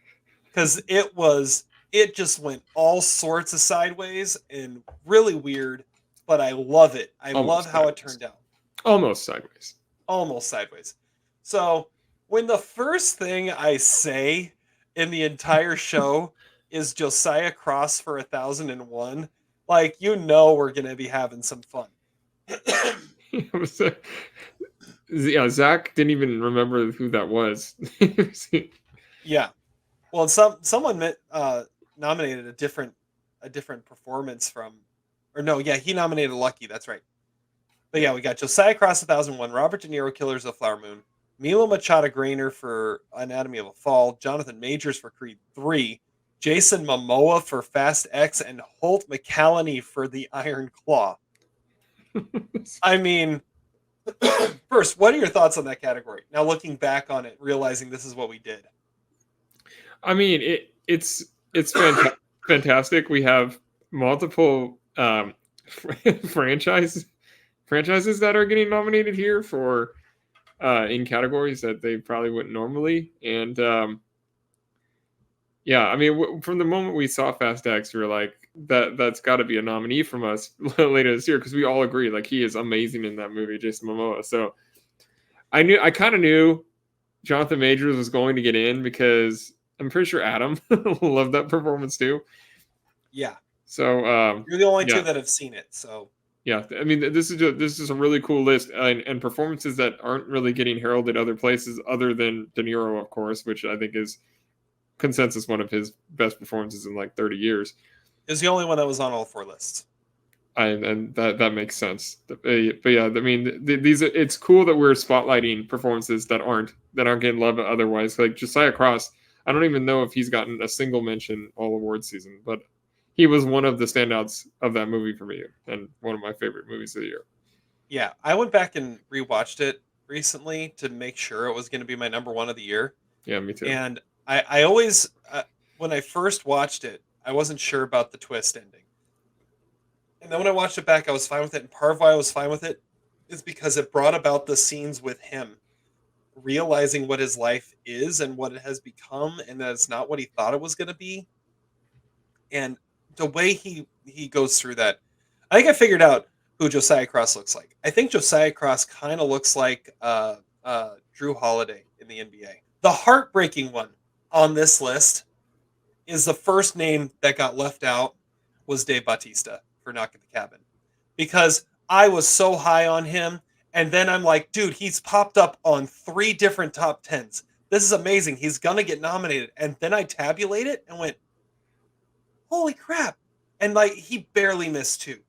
A: Because it just went all sorts of sideways and really weird, but I love it. I love how it turned out.
B: Almost sideways.
A: Almost sideways. So when the first thing I say in the entire show is Josiah Cross for 1001, like, we're going to be having some fun.
B: Yeah, Zach didn't even remember who that was.
A: Yeah. Well, someone nominated a different performance from, or no, yeah, he nominated Lucky. That's right. But yeah, we got Josiah Cross 1001, Robert De Niro, Killers of the Flower Moon, Milo Machado Grainer for Anatomy of a Fall, Jonathan Majors for Creed 3, Jason Momoa for Fast X, and Holt McCallany for The Iron Claw. I mean, first, what are your thoughts on that category? Now, looking back on it, realizing this is what we did.
B: I mean, it's fantastic. We have multiple franchises that are getting nominated here for in categories that they probably wouldn't normally. And yeah, I mean, from the moment we saw Fast X, we were like, that's got to be a nominee from us later this year, because we all agree, like, he is amazing in that movie, Jason Momoa. So I kind of knew Jonathan Majors was going to get in, because I'm pretty sure Adam loved that performance too.
A: Yeah.
B: So
A: you're the only 2 that have seen it. So
B: yeah, I mean, this is a really cool list, and performances that aren't really getting heralded other places other than De Niro, of course, which I think is consensus one of his best performances in like 30 years.
A: Is the only one that was on all 4 lists.
B: And that makes sense. But yeah, I mean, it's cool that we're spotlighting performances that aren't getting love otherwise. Like Josiah Cross, I don't even know if he's gotten a single mention all award season, but he was one of the standouts of that movie for me, and one of my favorite movies of the year.
A: Yeah, I went back and rewatched it recently to make sure it was going to be my number 1 of the year.
B: Yeah, me too.
A: And I always, when I first watched it, I wasn't sure about the twist ending. And then when I watched it back, I was fine with it. And part of why I was fine with it is because it brought about the scenes with him realizing what his life is and what it has become, and that it's not what he thought it was going to be. And the way he goes through that, I think I figured out who Josiah Cross looks like. I think Josiah Cross kind of looks like Drew Holiday in the NBA. The heartbreaking one on this list is the first name that got left out was Dave Bautista for Knock at the Cabin, because I was so high on him, and then I'm like, dude, he's popped up on 3 different top 10s. This is amazing. He's gonna get nominated. And then I tabulate it and went, holy crap. And like, he barely missed 2.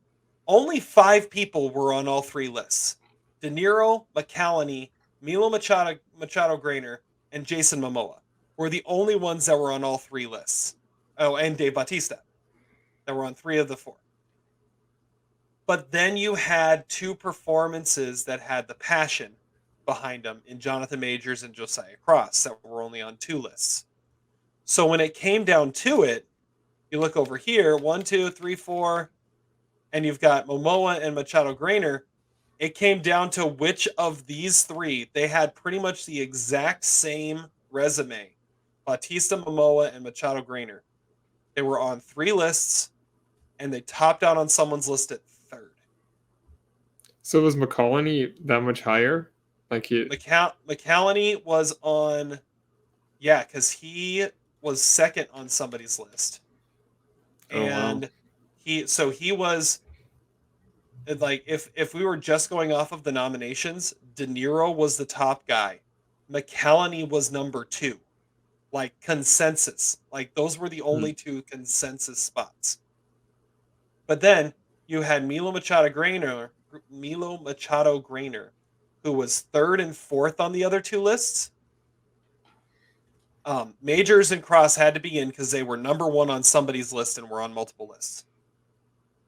A: Only 5 people were on all 3 lists. De Niro, McCallany, Milo Machado Grainer, and Jason Momoa were the only ones that were on all 3 lists. Oh, and Dave Bautista that were on 3 of the 4. But then you had two performances that had the passion behind them in Jonathan Majors and Josiah Cross that were only on 2 lists. So when it came down to it, you look over here, 1, 2, 3, 4, and you've got Momoa and Machado Grainer. It came down to which of these three, they had pretty much the exact same resume. Bautista, Momoa, and Machado Grainer. They were on 3 lists, and they topped out on someone's list at 3rd.
B: So was McCallany that much higher? Like
A: McCallany was on, yeah, because he was 2nd on somebody's list. And he was like, if we were just going off of the nominations, De Niro was the top guy. McCallany was number 2. Like consensus. Like those were the only 2 consensus spots. But then you had Milo Machado Grainer, who was 3rd and 4th on the other 2 lists. Majors and Cross had to be in because they were number 1 on somebody's list and were on multiple lists.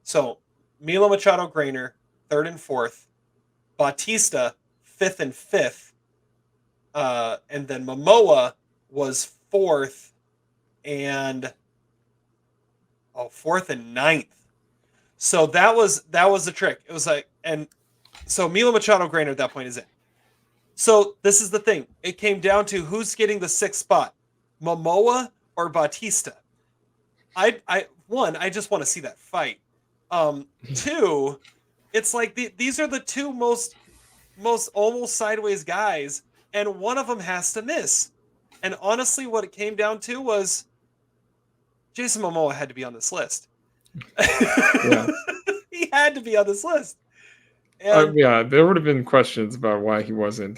A: So Milo Machado Grainer, 3rd and 4th. Bautista, 5th and 5th. And then Momoa was 4th and 4th and 9th. So that was the trick. It was like, and so Milo Machado Grainer at that point is in. So this is the thing. It came down to who's getting the 6th spot, Momoa or Bautista. I just want to see that fight. 2, it's like these are the 2 most almost sideways guys, and one of them has to miss. And honestly, what it came down to was Jason Momoa had to be on this list.
B: Yeah.
A: He had to be on this list. And
B: yeah, there would have been questions about why he wasn't,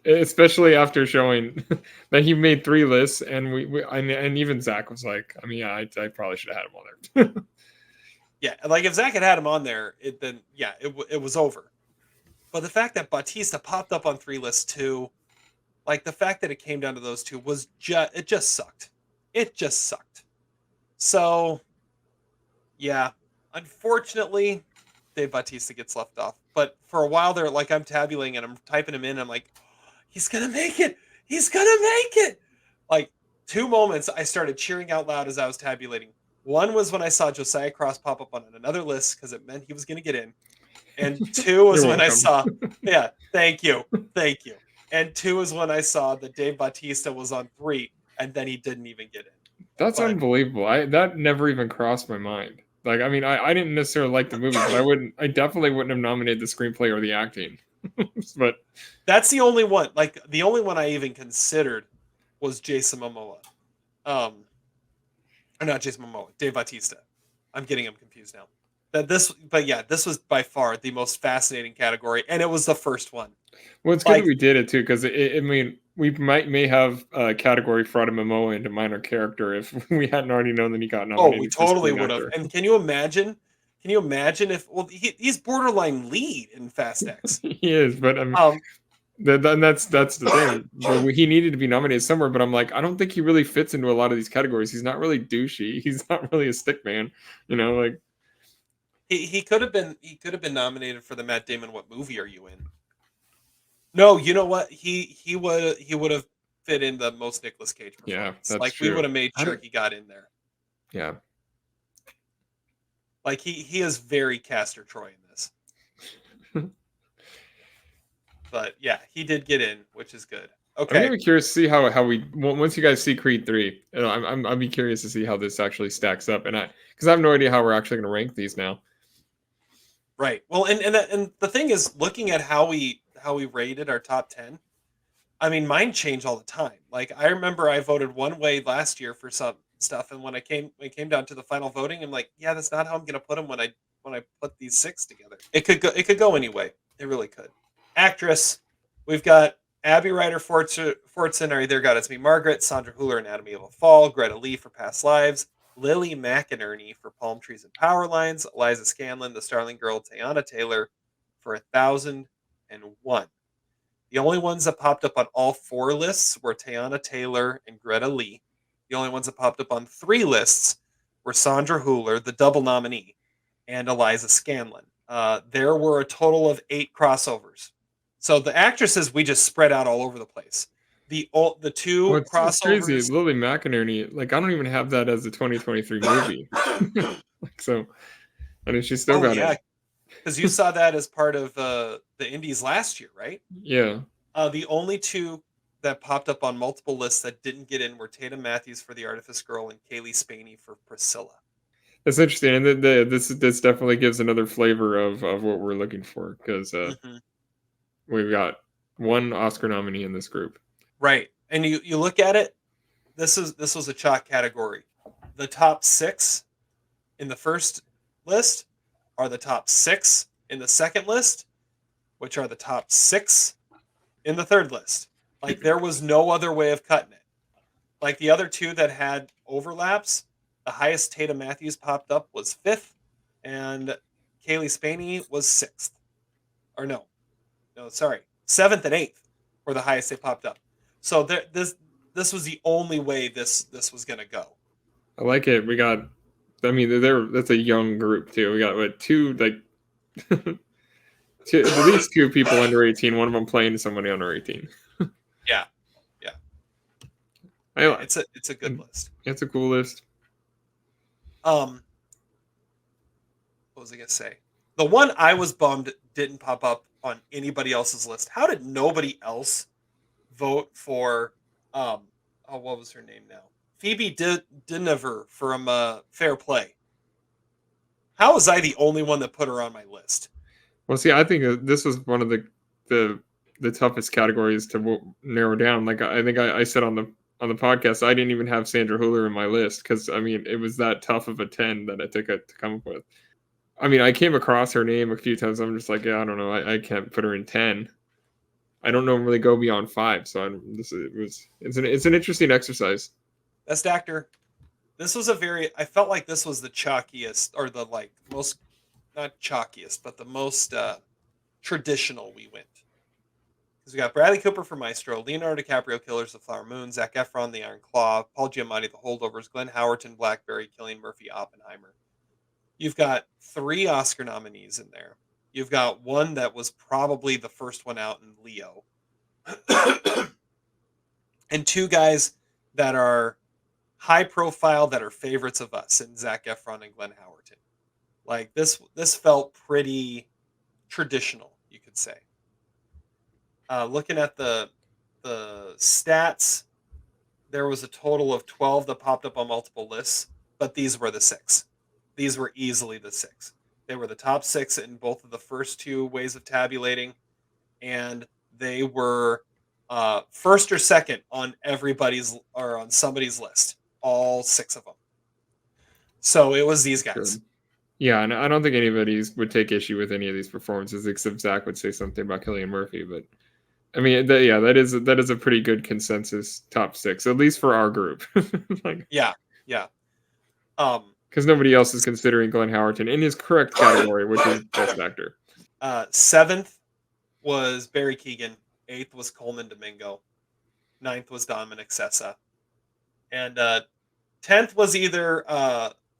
B: especially after showing that he made 3 lists, and and even Zach was like, I mean, yeah, I probably should have had him on there.
A: Yeah, like if Zach had him on there, it was over. But the fact that Bautista popped up on 3 lists too, like the fact that it came down to those 2 was it just sucked. It just sucked. So, yeah, unfortunately, Dave Bautista gets left off. But for a while there, like I'm tabulating and I'm typing him in, I'm like, he's gonna make it. He's gonna make it. Like 2 moments, I started cheering out loud as I was tabulating. One was when I saw Josiah Cross pop up on another list because it meant he was going to get in. And 2 was when I saw, yeah, thank you. And 2 was when I saw that Dave Bautista was on 3, and then he didn't even get in.
B: That's unbelievable. That never even crossed my mind. Like, I mean, I didn't necessarily like the movie, but I definitely wouldn't have nominated the screenplay or the acting. But
A: that's the only one. Like the only one I even considered was Jason Momoa. Or not Jason Momoa, Dave Bautista. I'm getting him confused now. This was by far the most fascinating category, and it was the first one.
B: Well, it's good that we did it too, because I mean, we may have a category fraud of Momoa into minor character if we hadn't already known that he got nominated.
A: Oh, we totally would have. And can you imagine? Can you imagine if? Well, he's borderline lead in Fast X.
B: He is, but that's the thing. But he needed to be nominated somewhere, but I'm like, I don't think he really fits into a lot of these categories. He's not really douchey. He's not really a stick man. Like
A: he could have been nominated for the Matt Damon "What Movie Are You In?" No, you know what? He would have fit in the most Nicolas Cage performance.
B: Yeah, that's
A: like
B: true.
A: We would have made sure he got in there.
B: Yeah.
A: Like he is very Castor Troy in this. But yeah, he did get in, which is good. Okay.
B: I'm really curious to see how we once you guys see Creed 3, I'll be curious to see how this actually stacks up, and because I have no idea how we're actually going to rank these now.
A: Right. Well, and the thing is, looking at how we rated our top 10, I mean, mine change all the time. Like I remember I voted one way last year for some stuff, and when it came down to the final voting, I'm like, yeah, that's not how I'm going to put them when I put these 6 together. It could go anyway. It really could. Actress, we've got Abby Ryder Fortson, or There God It's Me Margaret, Sandra Hüller, Anatomy of a Fall, Greta Lee for Past Lives, Lily McInerney for Palm Trees and Power Lines, Eliza Scanlon, The Starling Girl, Teyana Taylor for 1001. The only ones that popped up on all 4 lists were Teyana Taylor and Greta Lee. The only ones that popped up on 3 lists were Sandra Hüller, the double nominee, and Eliza Scanlon. there were a total of 8 crossovers. So the actresses we just spread out all over the place. The two
B: Well, it's crazy.
A: crossovers.
B: Lily McInerney, like I don't even have that as a 2023 movie. Like so, I mean, she still
A: Oh
B: got
A: yeah,
B: it.
A: because you saw that as part of the indies last year, right?
B: Yeah.
A: The only 2 that popped up on multiple lists that didn't get in were Tatum Matthews for The Artifice Girl and Kaylee Spaney for Priscilla.
B: That's interesting, and this definitely gives another flavor of what we're looking for because we've got 1 Oscar nominee in this group.
A: Right, and you look at it. This was a chalk category. The top 6 in the first list are the top 6 in the second list, which are the top 6 in the third list. Like there was no other way of cutting it. Like the other 2 that had overlaps, the highest Tatum Matthews popped up was 5th, and Kaylee Spaney was 6th. Or no, sorry, 7th and 8th were the highest they popped up. So this was the only way this was gonna go.
B: I like it. We got, I mean, that's a young group too. We got what 2 like, at least 2 people under 18. One of them playing somebody under 18.
A: Yeah. It's a good list.
B: It's a cool list.
A: What was I gonna say? The one I was bummed didn't pop up on anybody else's list. How did nobody else vote for what was her name now? Phoebe Dynevor from Fair Play. How was I the only one that put her on my list?
B: Well, see, I think this was one of the toughest categories to narrow down. Like I think I said on the podcast, I didn't even have Sandra Hüller in my list because I mean it was that tough of a 10 that I took to come up with. I mean, I came across her name a few times. I'm just like, yeah, I don't know. I can't put her in 10. I don't normally go beyond 5, so it's an interesting exercise.
A: Best actor. This was I felt like this was the chalkiest, or the like most, not chalkiest, but the most traditional we went. Because we got Bradley Cooper for Maestro, Leonardo DiCaprio, Killers of the Flower Moon, Zac Efron, The Iron Claw, Paul Giamatti, The Holdovers, Glenn Howerton, Blackberry, Cillian Murphy, Oppenheimer. You've got 3 Oscar nominees in there. You've got one that was probably the first one out in Leo. And 2 guys that are high profile that are favorites of us in Zac Efron and Glenn Howerton. Like this felt pretty traditional, you could say. Looking at the stats, there was a total of 12 that popped up on multiple lists, but these were the 6. These were easily the 6. They were the top 6 in both of the first 2 ways of tabulating, and they were first or second on everybody's or on somebody's list. All 6 of them. So it was these guys.
B: Good. Yeah, and I don't think anybody would take issue with any of these performances, except Zach would say something about Cillian Murphy. But I mean, that is a pretty good consensus top 6, at least for our group. Like,
A: yeah.
B: Because nobody else is considering Glenn Howerton in his correct category, which is Best Actor.
A: 7th was Barry Keoghan. 8th was Coleman Domingo. 9th was Dominic Sessa. And 10th was either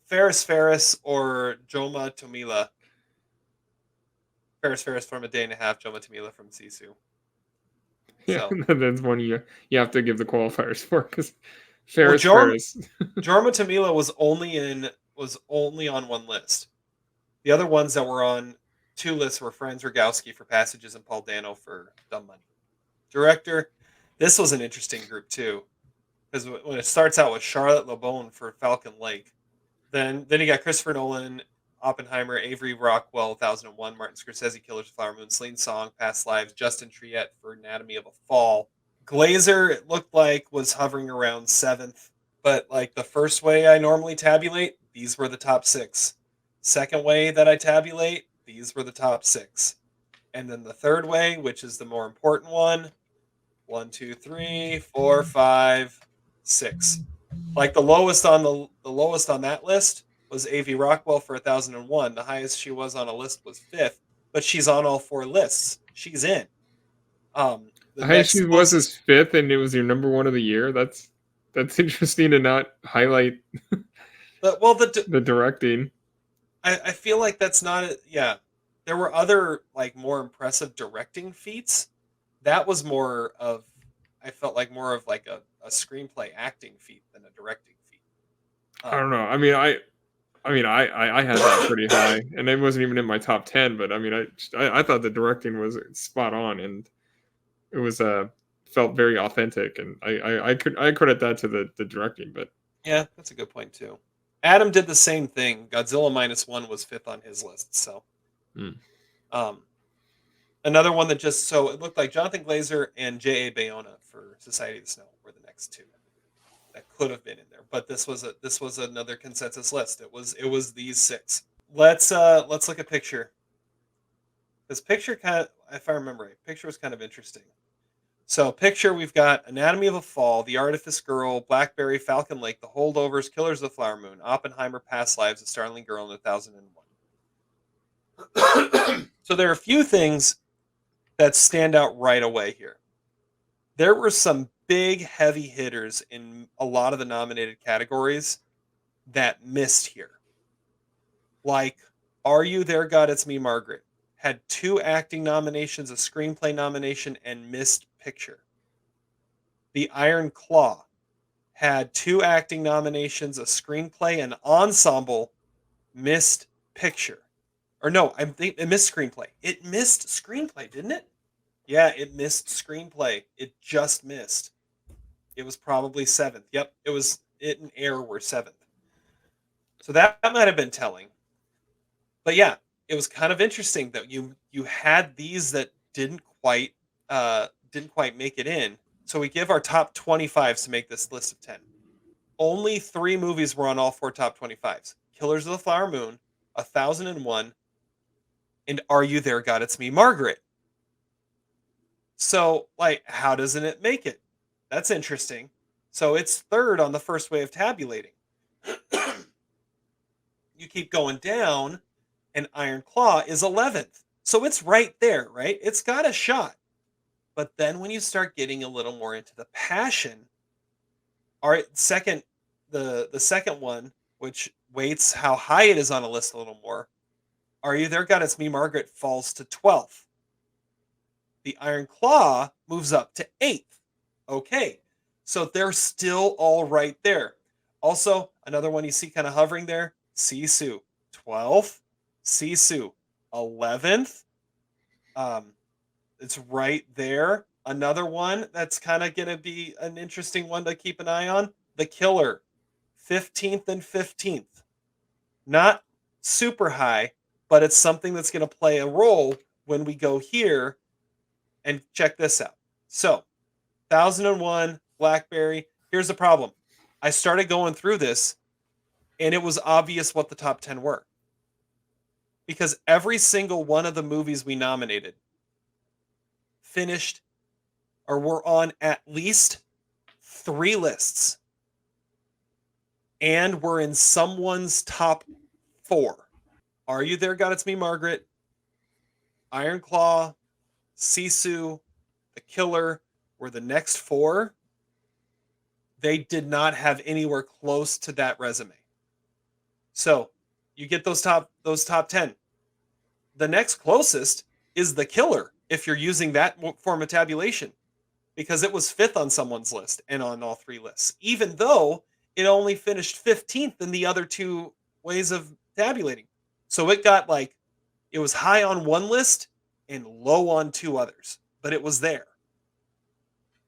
A: Ferris or Joma Tomila. Ferris from A Day and a Half, Joma Tomila from Sisu.
B: Yeah,
A: So.
B: that's one you have to give the qualifiers for because Ferris.
A: Jorma Tomila was only on one list. The other ones that were on 2 lists were Franz Rogowski for Passages and Paul Dano for Dumb Money. Director, this was an interesting group too, because when it starts out with Charlotte LeBone for Falcon Lake, then you got Christopher Nolan, Oppenheimer, Avery Rockwell, 1001, Martin Scorsese, Killers of the Flower Moon, Celine Song, Past Lives, Justin Triet for Anatomy of a Fall. Glazer, it looked like, was hovering around 7th, but like the first way I normally tabulate, these were the top 6. Second way that I tabulate, these were the top 6. And then the third way, which is the more important one, 1, 2, 3, 4, 5, 6. Like the lowest on that list was A.V. Rockwell for 1001. The highest she was on a list was 5th, but she's on all 4 lists. She's in.
B: The highest she was 5th, and it was your number 1 of the year. That's interesting to not highlight.
A: The
B: directing.
A: I feel like that's not. Yeah, there were other like more impressive directing feats. That was more of, I felt like more of like a screenplay acting feat than a directing feat.
B: I don't know. I had that pretty high, and it wasn't even in my top 10. But I mean, I thought the directing was spot on, and it was felt very authentic, and I credit that to the directing. But
A: Yeah, that's a good point too. Adam did the same thing. Godzilla minus one was fifth on his list. So,
B: mm,
A: um, another one that just so it looked like Jonathan Glazer and J.A. Bayona for Society of the Snow were the next two that could have been in there, but this was another consensus list. It was these six. Let's look at picture. This picture kind of, if I remember right, picture was kind of interesting. So picture we've got Anatomy of a Fall, The Artifice Girl, Blackberry, Falcon Lake, The Holdovers, Killers of the Flower Moon, Oppenheimer, Past Lives, The Starling Girl, and 1001. So there are a few things that stand out right away here. There were some big heavy hitters in a lot of the nominated categories that missed here. Like Are You There, God? It's Me, Margaret had 2 acting nominations, a screenplay nomination, and missed picture. The Iron Claw had 2 acting nominations, a screenplay, and ensemble, missed picture. Or no, I think it missed screenplay. It missed screenplay, didn't it? Yeah, it missed screenplay. It just missed. It was probably 7th. Yep, it and Air were 7th. So that might have been telling. But yeah, it was kind of interesting that you had these that didn't quite make it in. So we give our top 25s to make this list of 10. Only 3 movies were on all 4 top 25s. Killers of the Flower Moon, 1001, and Are You There, God? It's Me, Margaret. So, like, how doesn't it make it? That's interesting. So it's 3rd on the first way of tabulating. You keep going down, and Iron Claw is 11th. So it's right there, right? It's got a shot. But then when you start getting a little more into the passion, our second, the second one, which weights how high it is on a list a little more, Are You There, God? It's Me, Margaret, falls to 12th. The Iron Claw moves up to 8th. Okay, so they're still all right there. Also, another one you see kind of hovering there, Sisu, 12th. Sisu, 11th. It's right there. Another one that's kind of going to be an interesting one to keep an eye on, The Killer, 15th and 15th. Not super high, but it's something that's going to play a role when we go here and check this out. So, 1001, Blackberry. Here's the problem. I started going through this, and it was obvious what the top 10 were. Because every single one of the movies we nominated finished or were on at least 3 lists and were in someone's top 4. Are You There, God? It's Me, Margaret, Iron Claw, Sisu, The Killer were the next 4. They did not have anywhere close to that resume. So you get those top 10. The next closest is The Killer, if you're using that form of tabulation, because it was 5th on someone's list and on all 3 lists, even though it only finished 15th in the other 2 ways of tabulating. So it got it was high on one list and low on 2 others, but it was there.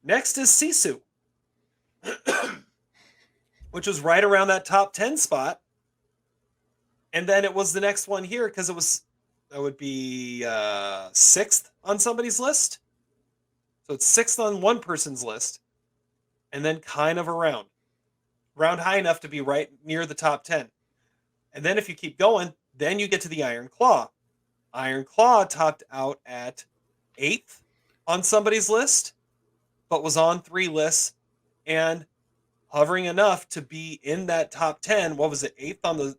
A: Next is Sisu, which was right around that top 10 spot. And then it was the next one here because that would be 6th on somebody's list. So it's 6th on one person's list, and then kind of around high enough to be right near the top 10. And then if you keep going, then you get to the Iron Claw. Iron Claw topped out at 8th on somebody's list, but was on 3 lists and hovering enough to be in that top 10. What was it? 8th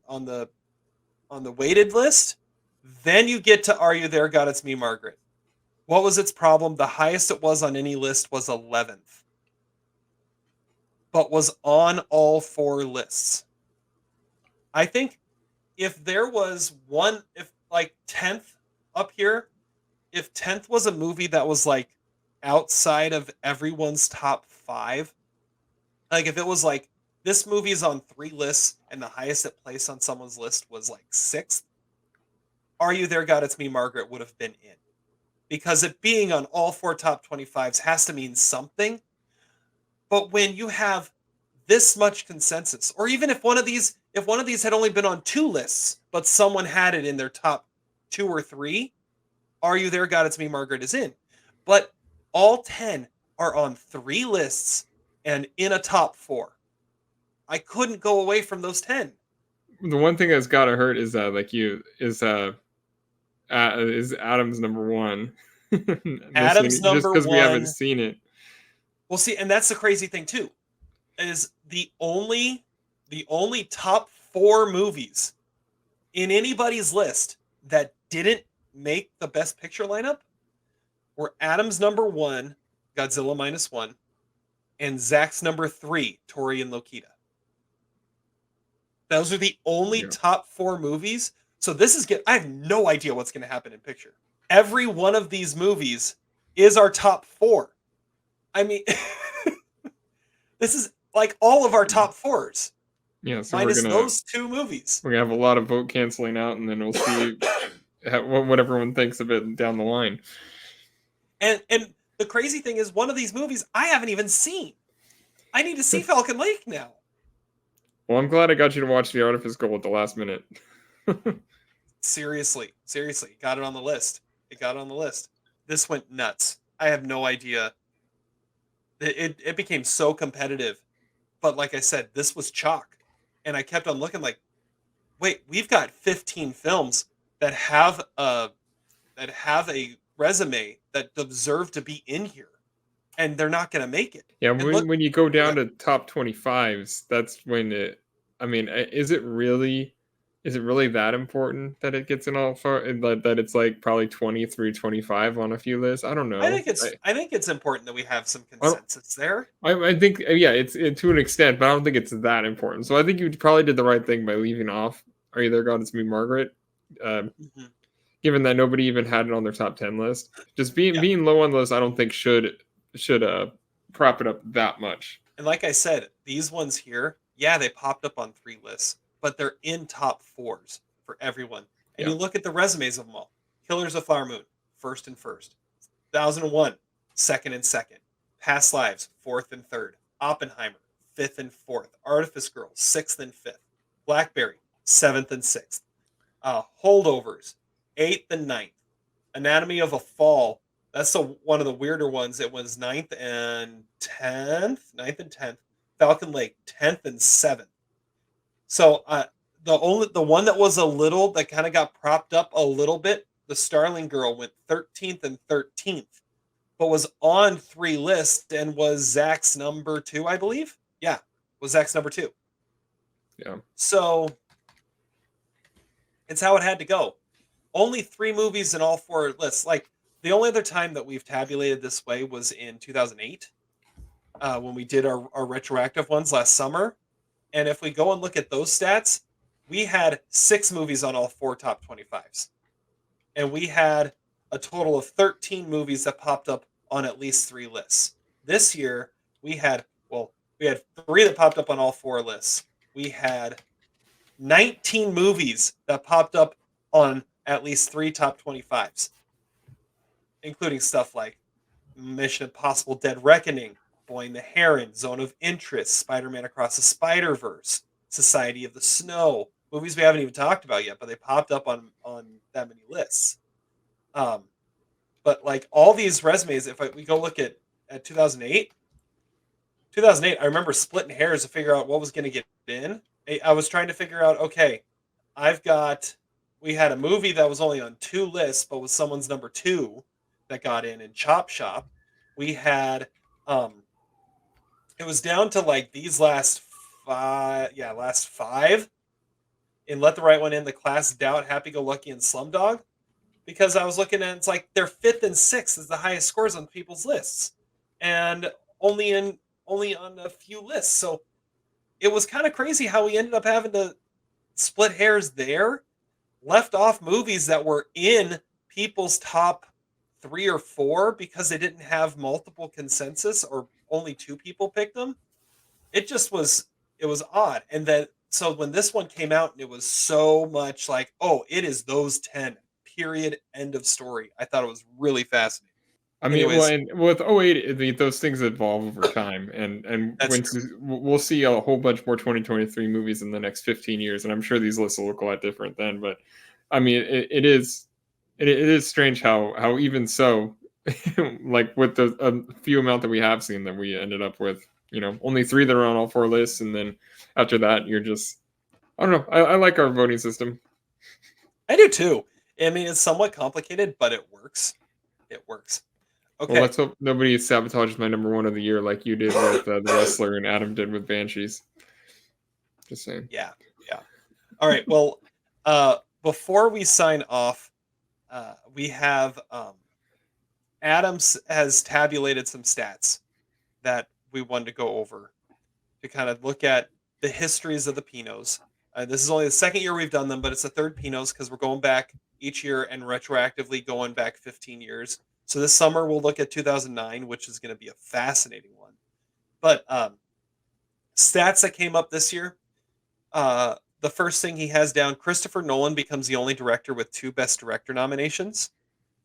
A: on the weighted list. Then you get to Are You There, God? It's Me, Margaret. What was its problem? The highest it was on any list was 11th, but was on all 4 lists. I think if there was one, if 10th up here, if 10th was a movie that was like outside of everyone's top 5, like if it was like this movie is on 3 lists and the highest it placed on someone's list was like 6th, Are You There, God, It's Me, Margaret would have been in. Because it being on all 4 top 25s has to mean something. But when you have this much consensus, or even if one of these had only been on 2 lists, but someone had it in their top 2 or 3, Are You There, God, It's Me, Margaret is in. But all 10 are on 3 lists and in a top 4. I couldn't go away from those 10.
B: The one thing that's gotta hurt is is Adam's number 1.
A: Adam's
B: Just
A: number
B: because we haven't
A: 1.
B: seen it.
A: Well, see, and that's the crazy thing too, is the only top 4 movies in anybody's list that didn't make the Best Picture lineup were Adam's number 1, Godzilla -1, and Zach's number 3, Tori and Lokita. Those are the only top 4 movies. So I have no idea what's going to happen in picture. Every one of these movies is our top 4. I mean, this is like all of our top 4s.
B: Yeah, so
A: minus those 2 movies.
B: We're gonna have a lot of vote canceling out, and then we'll see what everyone thinks of it down the line.
A: And the crazy thing is, one of these movies I haven't even seen. I need to see Falcon Lake now.
B: Well, I'm glad I got you to watch The Artifice Goal at the last minute.
A: Seriously, got it on the list. It got on the list. This went nuts. I have no idea. It became so competitive, but like I said, this was chalk, and I kept on looking like, wait, we've got 15 films that have a resume that deserve to be in here, and they're not going to make it.
B: Yeah, when you go down to top 25s, that's when it. I mean, is it really that important that it gets in all four? That it's like probably 20 through 25 on a few lists? I don't know.
A: I think it's important that we have some consensus there.
B: I think it's to an extent, but I don't think it's that important. So I think you probably did the right thing by leaving off Are You There, God, It's Me, Margaret. Given that nobody even had it on their top 10 list, just being low on the list, I don't think should prop it up that much.
A: And like I said, these ones here, they popped up on 3 lists, but they're in top 4s for everyone. And you look at the resumes of them all. Killers of Flower Moon, 1st and 1st. 2001, 2nd and 2nd. Past Lives, 4th and 3rd. Oppenheimer, 5th and 4th. Artifice Girl, 6th and 5th. Blackberry, 7th and 6th. Holdovers, 8th and 9th. Anatomy of a Fall, that's one of the weirder ones. It was 9th and 10th. Falcon Lake, 10th and 7th. So the one that was a little, that kind of got propped up a little bit, the Starling Girl went 13th and 13th, but was on 3 lists and was Zach's number 2, I believe. Yeah, was Zach's number 2.
B: Yeah.
A: So it's how it had to go. Only 3 movies in all 4 lists. Like, the only other time that we've tabulated this way was in 2008, when we did our retroactive ones last summer. And if we go and look at those stats, we had 6 movies on all 4 top 25s. And we had a total of 13 movies that popped up on at least 3 lists. This year, we had 3 that popped up on all 4 lists. We had 19 movies that popped up on at least 3 top 25s, including stuff like Mission Impossible Dead Reckoning, Boy and the Heron, Zone of Interest, Spider-Man Across the Spider-Verse, Society of the Snow, movies we haven't even talked about yet, but they popped up on that many lists. But like all these resumes, if we go look at 2008, I remember splitting hairs to figure out what was going to get in. I was trying to figure out, okay, we had a movie that was only on 2 lists, but was someone's number 2 that got in Chop Shop. We had, it was down to like these last 5 in Let the Right One In, The Class, Doubt, Happy Go Lucky, and Slumdog, because I was looking at, it's like their 5th and 6th is the highest scores on people's lists, and only on a few lists. So it was kind of crazy how we ended up having to split hairs there, left off movies that were in people's top 3 or 4 because they didn't have multiple consensus or only 2 people picked them. It just was it was odd. And then so when this one came out and it was so much like, oh, it is those 10. Period. End of story. I thought it was really fascinating.
B: I mean, well,
A: Anyways,
B: and with '08, those things evolve over time, and
A: that's
B: when
A: true.
B: we'll see a whole bunch more 2023 movies in the next 15 years, and I'm sure these lists will look a lot different then. But I mean, it is strange how even so, like with the few amount that we have seen, that we ended up with, only 3 that are on all 4 lists, and then after that, you're just, I don't know. I like our voting system.
A: I do too. I mean, it's somewhat complicated, but it works. It works.
B: Well,
A: Okay.
B: let's hope nobody sabotages my number 1 of the year like you did with The Wrestler and Adam did with Banshees. Just saying.
A: Yeah. Yeah. All right. Well, before we sign off, we have Adams has tabulated some stats that we wanted to go over to kind of look at the histories of the Pinots. This is only the second year we've done them, but it's the third Pinots because we're going back each year and retroactively going back 15 years. So this summer we'll look at 2009, which is going to be a fascinating one. But stats that came up this year, the first thing he has down, Christopher Nolan becomes the only director with 2 Best Director nominations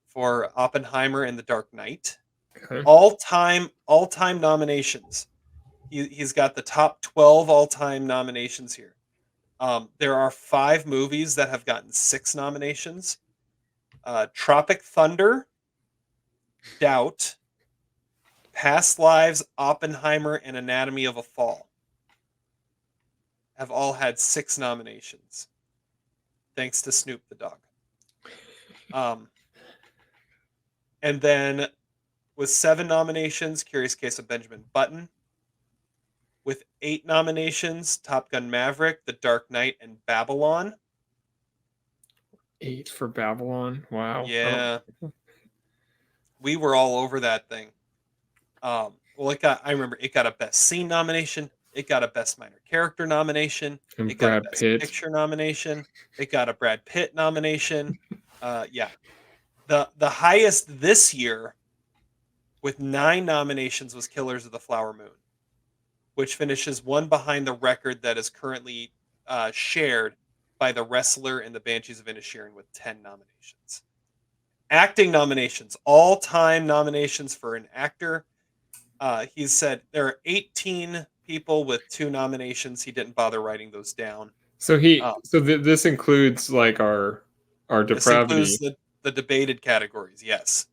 A: for Oppenheimer and The Dark Knight.
B: Okay.
A: All-time nominations. He's got the top 12 all-time nominations here. There are 5 movies that have gotten 6 nominations. Tropic Thunder, Doubt, Past Lives, Oppenheimer, and Anatomy of a Fall have all had 6 nominations, thanks to Snoop the dog. And then with 7 nominations, Curious Case of Benjamin Button. With 8 nominations, Top Gun Maverick, The Dark Knight, and Babylon.
B: 8 for Babylon. Wow.
A: Yeah. We were all over that thing. Well, I remember it got a Best Scene nomination. It got a Best Minor Character nomination.
B: And
A: It got
B: Brad
A: a Best
B: Pitt.
A: Picture nomination. It got a Brad Pitt nomination. Yeah. The highest this year with 9 nominations was Killers of the Flower Moon, which finishes 1 behind the record that is currently shared by The Wrestler and the Banshees of Inisherin with 10 nominations. Acting nominations, all-time nominations for an actor. He said there are 18 people with 2 nominations. He didn't bother writing those down.
B: So this includes like our
A: This
B: depravity.
A: includes the debated categories. Yes.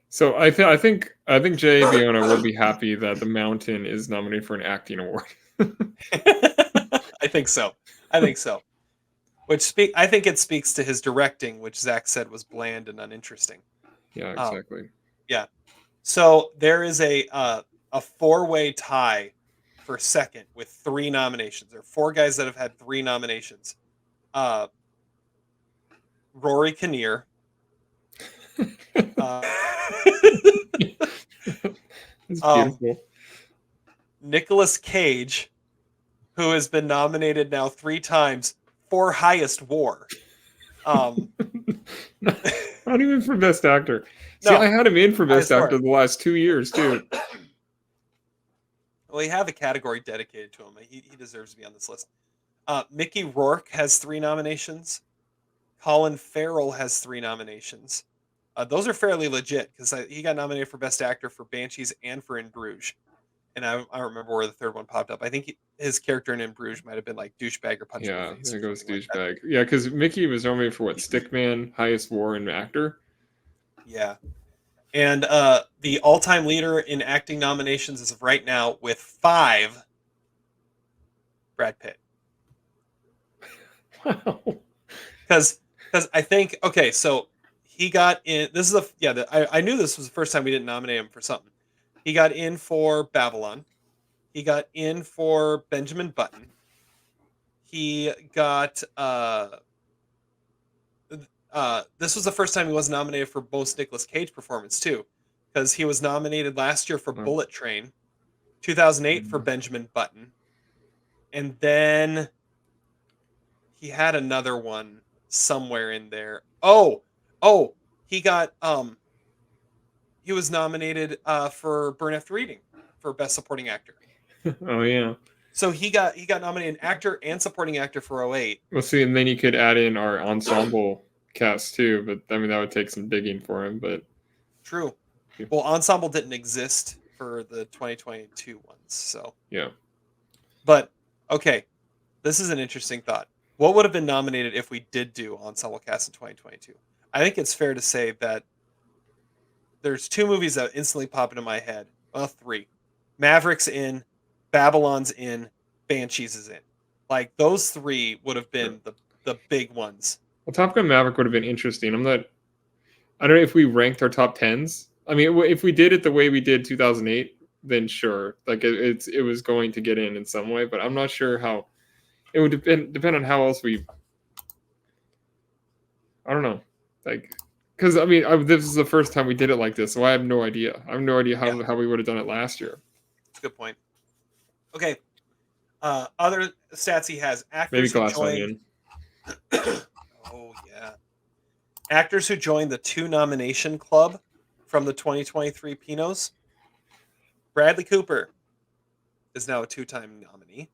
B: So I think Jay Biona will be happy that The Mountain is nominated for an acting award.
A: I think so. I think it speaks to his directing, which Zach said was bland and uninteresting.
B: Yeah, exactly.
A: Yeah. So there is a 4-way tie for second with 3 nominations. There are 4 guys that have had 3 nominations. Rory Kinnear.
B: It's beautiful.
A: Nicolas Cage, who has been nominated now 3 times for Highest War.
B: Not even for Best Actor. See,
A: No,
B: I had him in for Best
A: Highest
B: Actor
A: War.
B: the last 2 years too.
A: Well, we have a category dedicated to him. He deserves to be on this list. Mickey Rourke has 3 nominations. Colin Farrell has 3 nominations. Those are fairly legit because he got nominated for Best Actor for Banshees and for In Bruges. And I don't remember where the third one popped up. I think his character in Bruges might have been like douchebag or punch in
B: Yeah,
A: the face.
B: there goes
A: Like
B: douchebag. Yeah, because Mickey was nominated for what? Stickman, Highest War, and Actor.
A: Yeah. And the all-time leader in acting nominations as of right now with 5, Brad Pitt.
B: Wow.
A: Because I think, okay, so he got in. This is I knew this was the first time we didn't nominate him for something. He got in for Babylon. He got in for Benjamin Button. He got this was the first time he was nominated for most Nicolas Cage performance too, because he was nominated last year for Bullet Train, 2008 for Benjamin Button, and then he had another one somewhere in there. he got he was nominated for Burn After Reading for Best Supporting Actor.
B: Oh yeah.
A: So he got nominated actor and supporting actor for 08.
B: Well, see, and then you could add in our ensemble cast too, but I mean that would take some digging for him. But
A: True. Well, ensemble didn't exist for the 2022 ones, so
B: yeah.
A: But okay, this is an interesting thought. What would have been nominated if we did do ensemble cast in 2022? I think it's fair to say that there's two movies that instantly pop into my head. Well, three. Maverick's in, Babylon's in, Banshees is in. Like those three would have been the big ones.
B: Well, Top Gun Maverick would have been interesting. I don't know if we ranked our top tens. I mean, if we did it the way we did 2008, then sure, like it was going to get in some way. But I'm not sure how. It would depend on how else we. I don't know, like, because I mean, this is the first time we did it like this, so I have no idea. I have no idea how we would have done it last year.
A: That's a good point. Okay. Other stats he has: actors
B: Maybe
A: who
B: glass
A: joined.
B: onion.
A: Oh yeah, actors who joined the 2 nomination club from the 2023 Pinots. Bradley Cooper is now a 2-time nominee.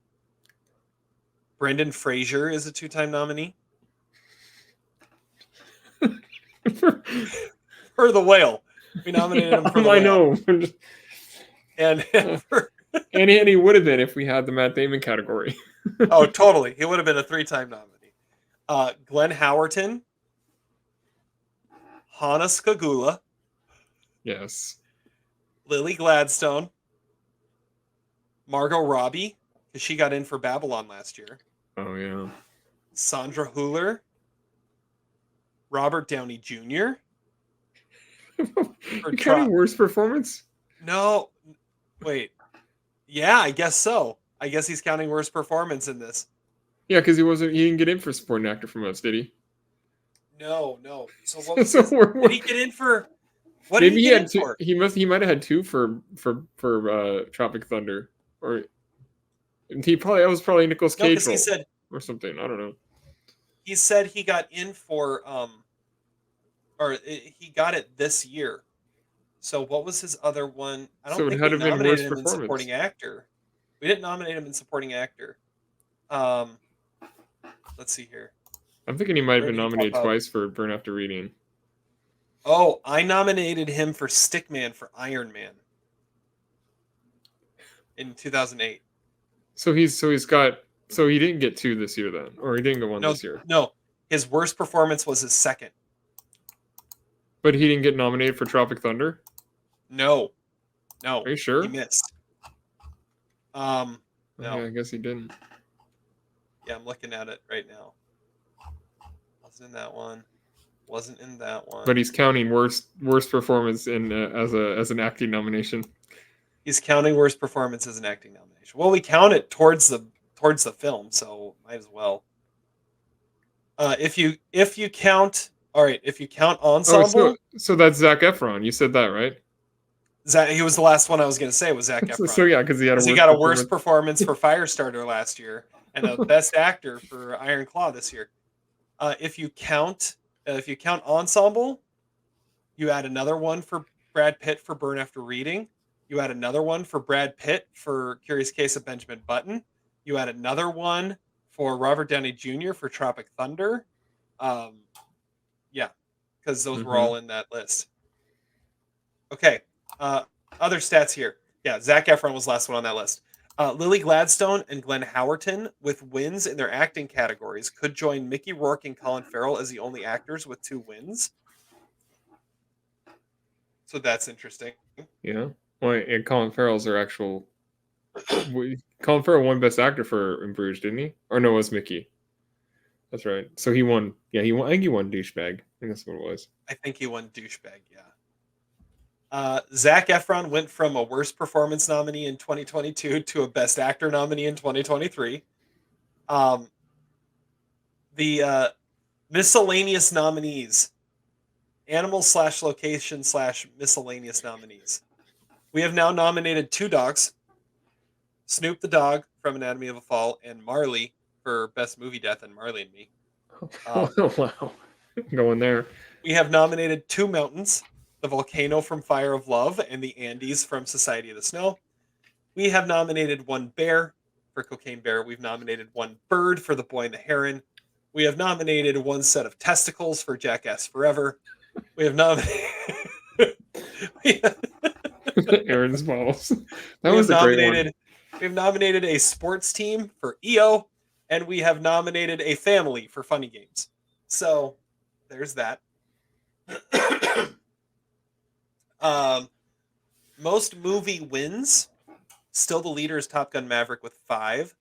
A: Brendan Fraser is a 2-time nominee for The Whale. We nominated him for The Whale.
B: I know.
A: And
B: and he would have been if we had the Matt Damon category.
A: oh, totally. He would have been a 3-time nominee. Glenn Howerton, Hannah Skagula,
B: Yes.
A: Lily Gladstone, Margot Robbie, because she got in for Babylon last year.
B: Oh yeah.
A: Sandra Hüller, Robert Downey Jr.
B: You counting worst performance?
A: No, wait. Yeah, I guess so. I guess he's counting worst performance in this.
B: Yeah, because he didn't get in for supporting actor from us, did he?
A: No. So what was
B: So
A: did he get in for? What did he get in for?
B: He might have had 2 for Tropic Thunder, or that was probably Nicolas Cage
A: because he said
B: or something. I don't know.
A: He said he got in for he got it this year. So what was his other one? I don't think we nominated him in supporting actor. We didn't nominate him in supporting actor. Let's see here.
B: I'm thinking he might have been nominated twice for Burn After Reading.
A: Oh, I nominated him for Stickman for Iron Man in 2008.
B: So he didn't get 2 this year then, or he didn't get 1 this year.
A: No, his worst performance was his second.
B: But he didn't get nominated for Tropic Thunder?
A: No.
B: Are you sure?
A: He missed. No.
B: Yeah, I guess he didn't.
A: Yeah, I'm looking at it right now. Wasn't in that one. Wasn't in that one.
B: But he's counting worst performance in as an acting nomination.
A: He's counting worst performance as an acting nomination. Well, we count it towards the film, so might as well. If you count, all right. If you count ensemble,
B: so that's Zac Efron. You said that, right?
A: He was the last one I was going to say was Zac Efron.
B: So yeah, because he
A: got a worst performance for Firestarter last year and a best actor for Iron Claw this year. If you count ensemble, you add another one for Brad Pitt for Burn After Reading. You add another one for Brad Pitt for Curious Case of Benjamin Button. You add another one for Robert Downey Jr. for Tropic Thunder. Yeah, because those were all in that list. Okay, other stats here. Yeah, Zac Efron was the last one on that list. Lily Gladstone and Glenn Howerton, with wins in their acting categories, could join Mickey Rourke and Colin Farrell as the only actors with 2 wins. So that's interesting.
B: Yeah. Well, and Colin Farrell's their actual. Colin Farrell won Best Actor for In Bruges, didn't he? Or no, it was Mickey. That's right. So he won. Yeah, he won. I think he won Douchebag. I think that's what it was.
A: I think he won Douchebag. Yeah. Zac Efron went from a worst performance nominee in 2022 to a Best Actor nominee in 2023. The miscellaneous nominees, animal/location/miscellaneous nominees. We have now nominated 2 dogs: Snoop the dog from Anatomy of a Fall and Marley for Best Movie Death and Marley and Me.
B: Oh wow! going there.
A: We have nominated 2 mountains, the volcano from Fire of Love and the Andes from Society of the Snow. We have nominated 1 bear for Cocaine Bear. We've nominated 1 bird for The Boy and the Heron. We have nominated 1 set of testicles for Jackass Forever. We have nominated...
B: Aaron's balls. That was a great one.
A: We've nominated a sports team for EO, and we have nominated a family for Funny Games. So, there's that. Most movie wins. Still the leader is Top Gun Maverick with 5.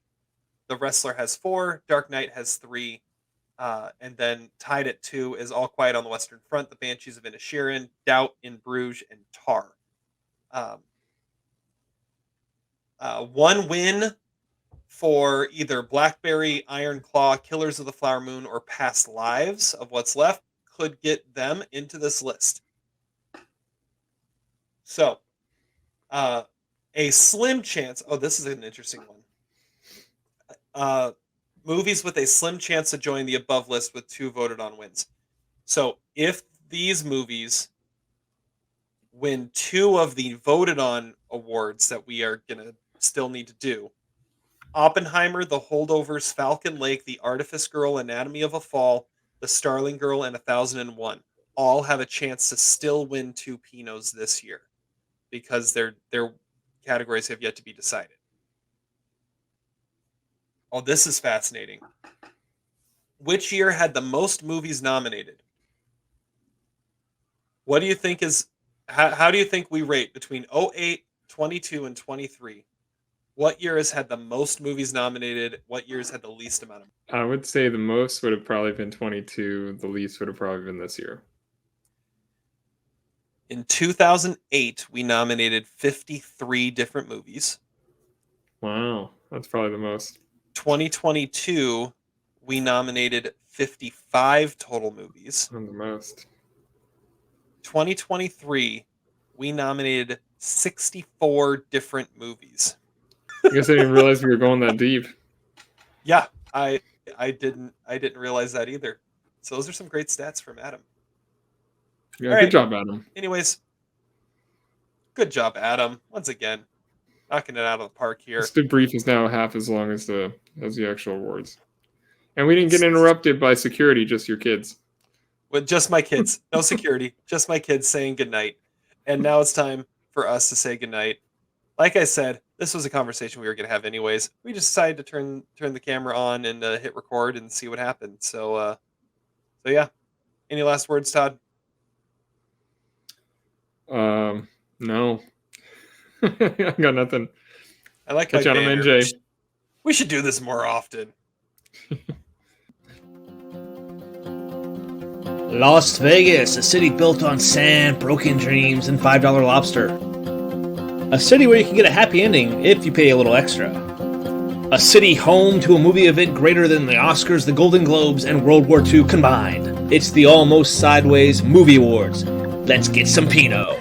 A: The Wrestler has 4. Dark Knight has 3. And then tied at 2 is All Quiet on the Western Front, The Banshees of Inisherin, Doubt, In Bruges, and Tar. 1 win for either Blackberry, Iron Claw, Killers of the Flower Moon, or Past Lives of What's Left could get them into this list. So, a slim chance. Oh, this is an interesting one. Movies with a slim chance to join the above list with 2 voted on wins. So, if these movies win 2 of the voted on awards that we are going to still need to do, Oppenheimer, The Holdovers, Falcon Lake, The Artifice Girl, Anatomy of a Fall, The Starling Girl, and 1001 all have a chance to still win 2 Pinots this year because their categories have yet to be decided. Oh, this is fascinating. Which year had the most movies nominated? What do you think is... How do you think we rate between 08, 22, and 23? What year has had the most movies nominated? What years had the least amount of...
B: I would say the most would have probably been 22. The least would have probably been this year.
A: In 2008, we nominated 53 different movies.
B: Wow, that's probably the most.
A: 2022, we nominated 55 total movies.
B: I'm the most.
A: 2023, we nominated 64 different movies.
B: I guess I didn't realize we were going that deep.
A: Yeah, I didn't realize that either. So those are some great stats from Adam.
B: Yeah,
A: All
B: good
A: right.
B: job, Adam.
A: Anyways, good job, Adam. Once again, knocking it out of the park here.
B: This debrief is now half as long as the actual awards. And we didn't get interrupted by security, just your kids.
A: With just my kids. No security. Just my kids saying goodnight. And now it's time for us to say goodnight. Like I said, this was a conversation we were going to have anyways. We just decided to turn the camera on and hit record and see what happened. So yeah. Any last words, Todd?
B: No. I got nothing.
A: I like
B: Catch
A: my
B: you on
A: banner.
B: MJ.
A: We should do this more often.
C: Las Vegas, a city built on sand, broken dreams, and $5 lobster. A city where you can get a happy ending if you pay a little extra. A city home to a movie event greater than the Oscars, the Golden Globes, and World War II combined. It's the Almost Sideways Movie Awards. Let's get some Pinot.